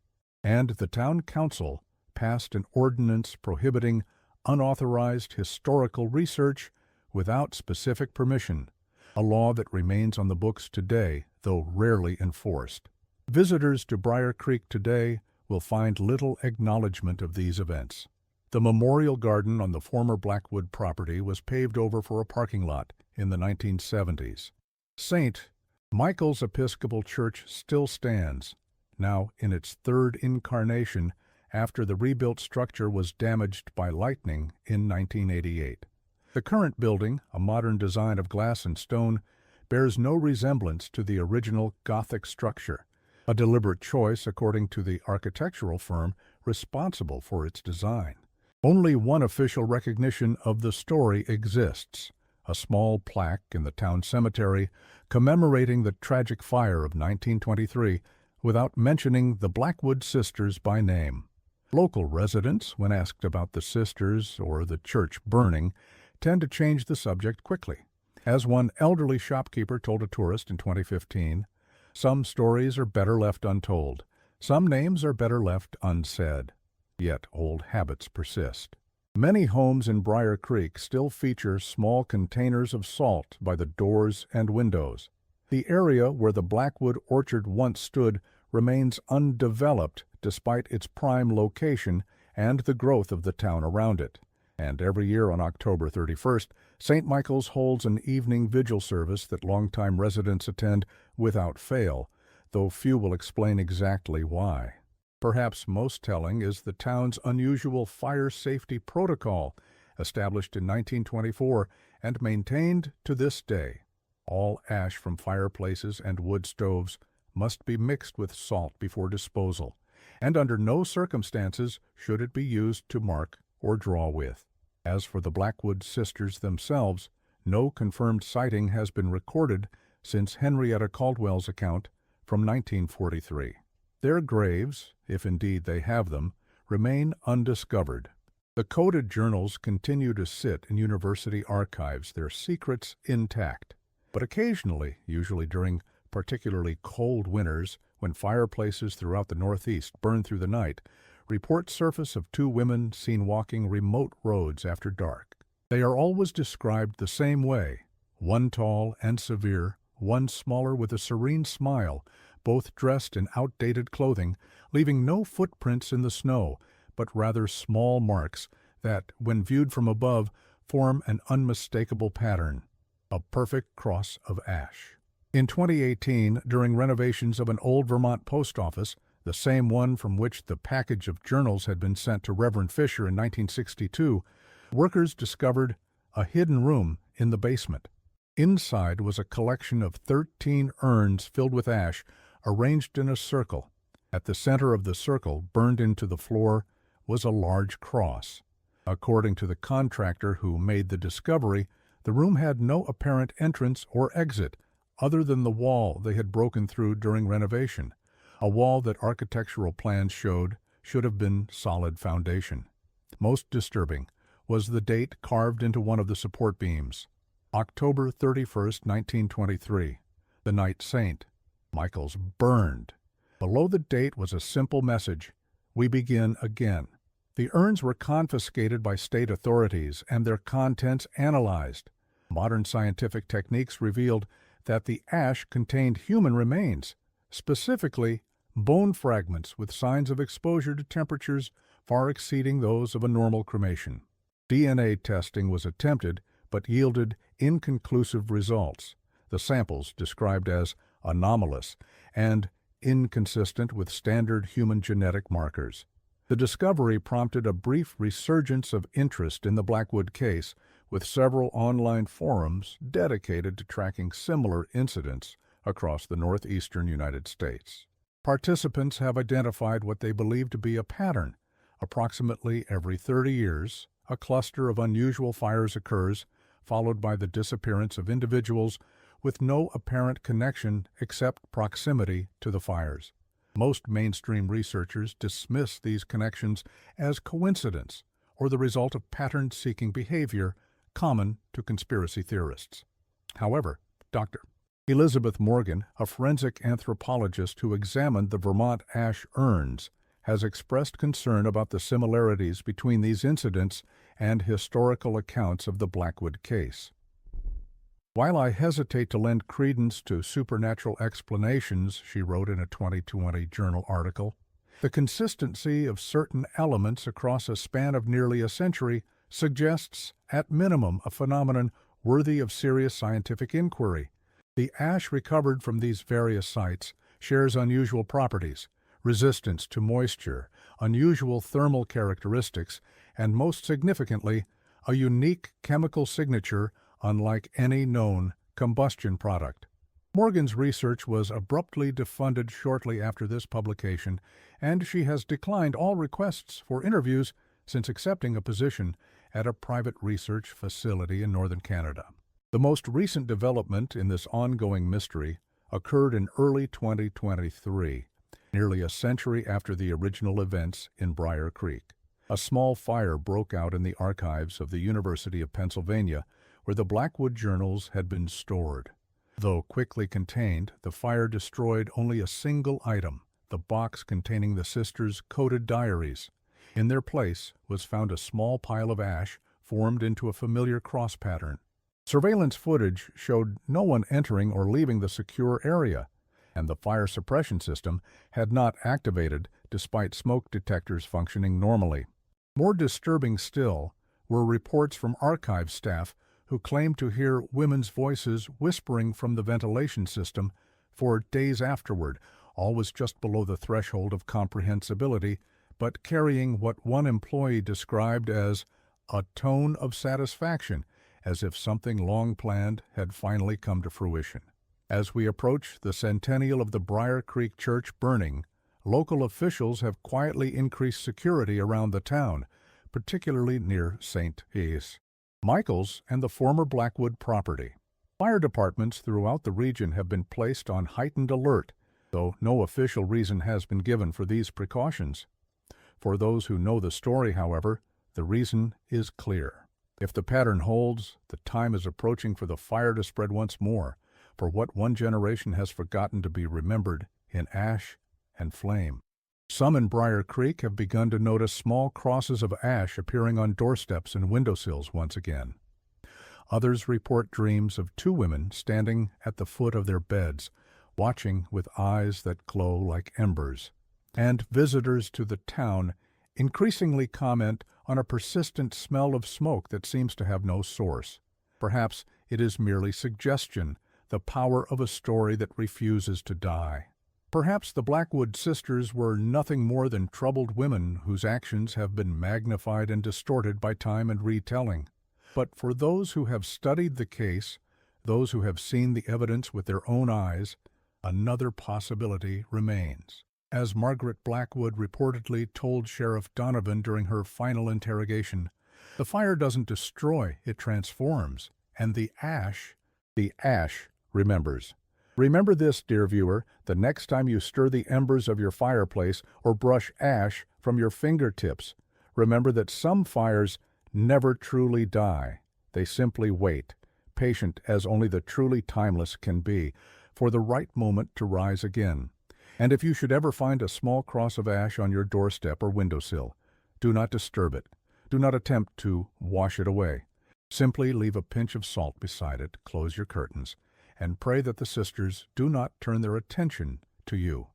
And the town council passed an ordinance prohibiting unauthorized historical research without specific permission, a law that remains on the books today, though rarely enforced. Visitors to Briar Creek today will find little acknowledgement of these events. The memorial garden on the former Blackwood property was paved over for a parking lot in the 1970s. St. Michael's Episcopal Church still stands, now in its 3rd incarnation after the rebuilt structure was damaged by lightning in 1988. The current building, a modern design of glass and stone, bears no resemblance to the original Gothic structure, a deliberate choice according to the architectural firm responsible for its design. Only one official recognition of the story exists, a small plaque in the town cemetery commemorating the tragic fire of 1923 without mentioning the Blackwood sisters by name. Local residents, when asked about the sisters or the church burning, tend to change the subject quickly. As one elderly shopkeeper told a tourist in 2015, "Some stories are better left untold. Some names are better left unsaid." Yet old habits persist. Many homes in Briar Creek still feature small containers of salt by the doors and windows. The area where the Blackwood Orchard once stood remains undeveloped despite its prime location and the growth of the town around it. And every year on October 31st, St. Michael's holds an evening vigil service that longtime residents attend without fail, though few will explain exactly why. Perhaps most telling is the town's unusual fire safety protocol, established in 1924 and maintained to this day. All ash from fireplaces and wood stoves must be mixed with salt before disposal, and under no circumstances should it be used to mark or draw with. As for the Blackwood sisters themselves, no confirmed sighting has been recorded since Henrietta Caldwell's account from 1943. Their graves, if indeed they have them, remain undiscovered. The coded journals continue to sit in university archives, their secrets intact. But occasionally, usually during particularly cold winters when fireplaces throughout the Northeast burn through the night, reports surface of two women seen walking remote roads after dark. They are always described the same way, one tall and severe, one smaller with a serene smile, both dressed in outdated clothing, leaving no footprints in the snow, but rather small marks that, when viewed from above, form an unmistakable pattern, a perfect cross of ash. In 2018, during renovations of an old Vermont post office, the same one from which the package of journals had been sent to Reverend Fisher in 1962, workers discovered a hidden room in the basement. Inside was a collection of 13 urns filled with ash, arranged in a circle. At the center of the circle, burned into the floor, was a large cross. According to the contractor who made the discovery, the room had no apparent entrance or exit other than the wall they had broken through during renovation, a wall that architectural plans showed should have been solid foundation. Most disturbing was the date carved into one of the support beams, October 31st, 1923, the night St. Michael's burned. Below the date was a simple message, "We begin again." The urns were confiscated by state authorities and their contents analyzed. Modern scientific techniques revealed that the ash contained human remains, specifically bone fragments with signs of exposure to temperatures far exceeding those of a normal cremation. DNA testing was attempted but yielded inconclusive results, the samples described as anomalous and inconsistent with standard human genetic markers. The discovery prompted a brief resurgence of interest in the Blackwood case, with several online forums dedicated to tracking similar incidents across the northeastern United States. Participants have identified what they believe to be a pattern. Approximately every 30 years, a cluster of unusual fires occurs, followed by the disappearance of individuals with no apparent connection except proximity to the fires. Most mainstream researchers dismiss these connections as coincidence or the result of pattern-seeking behavior common to conspiracy theorists. However, Dr. Elizabeth Morgan, a forensic anthropologist who examined the Vermont ash urns, has expressed concern about the similarities between these incidents and historical accounts of the Blackwood case. "While I hesitate to lend credence to supernatural explanations," she wrote in a 2020 journal article, "the consistency of certain elements across a span of nearly a century suggests, at minimum, a phenomenon worthy of serious scientific inquiry. The ash recovered from these various sites shares unusual properties, resistance to moisture, unusual thermal characteristics, and most significantly, a unique chemical signature unlike any known combustion product." Morgan's research was abruptly defunded shortly after this publication, and she has declined all requests for interviews since accepting a position at a private research facility in northern Canada. The most recent development in this ongoing mystery occurred in early 2023, nearly a century after the original events in Briar Creek. A small fire broke out in the archives of the University of Pennsylvania, where the Blackwood journals had been stored. Though quickly contained, the fire destroyed only a single item, the box containing the sisters' coded diaries. In their place was found a small pile of ash formed into a familiar cross pattern. Surveillance footage showed no one entering or leaving the secure area, and the fire suppression system had not activated despite smoke detectors functioning normally. More disturbing still were reports from archive staff who claimed to hear women's voices whispering from the ventilation system for days afterward, always just below the threshold of comprehensibility, but carrying what one employee described as a tone of satisfaction, as if something long planned had finally come to fruition. As we approach the centennial of the Briar Creek Church burning, local officials have quietly increased security around the town, particularly near St. Heath, Michaels, and the former Blackwood property. Fire departments throughout the region have been placed on heightened alert, though no official reason has been given for these precautions. For those who know the story, however, the reason is clear. If the pattern holds, the time is approaching for the fire to spread once more, for what one generation has forgotten to be remembered in ash and flame. Some in Briar Creek have begun to notice small crosses of ash appearing on doorsteps and windowsills once again. Others report dreams of two women standing at the foot of their beds, watching with eyes that glow like embers. And visitors to the town increasingly comment on a persistent smell of smoke that seems to have no source. Perhaps it is merely suggestion, the power of a story that refuses to die. Perhaps the Blackwood sisters were nothing more than troubled women whose actions have been magnified and distorted by time and retelling. But for those who have studied the case, those who have seen the evidence with their own eyes, another possibility remains. As Margaret Blackwood reportedly told Sheriff Donovan during her final interrogation, the fire doesn't destroy, it transforms, and the ash remembers. Remember this, dear viewer, the next time you stir the embers of your fireplace or brush ash from your fingertips. Remember that some fires never truly die. They simply wait, patient as only the truly timeless can be, for the right moment to rise again. And if you should ever find a small cross of ash on your doorstep or windowsill, do not disturb it. Do not attempt to wash it away. Simply leave a pinch of salt beside it, close your curtains, and pray that the sisters do not turn their attention to you.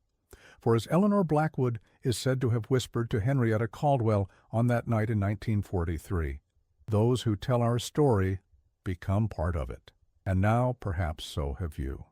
For as Eleanor Blackwood is said to have whispered to Henrietta Caldwell on that night in 1943, those who tell our story become part of it. And now perhaps so have you.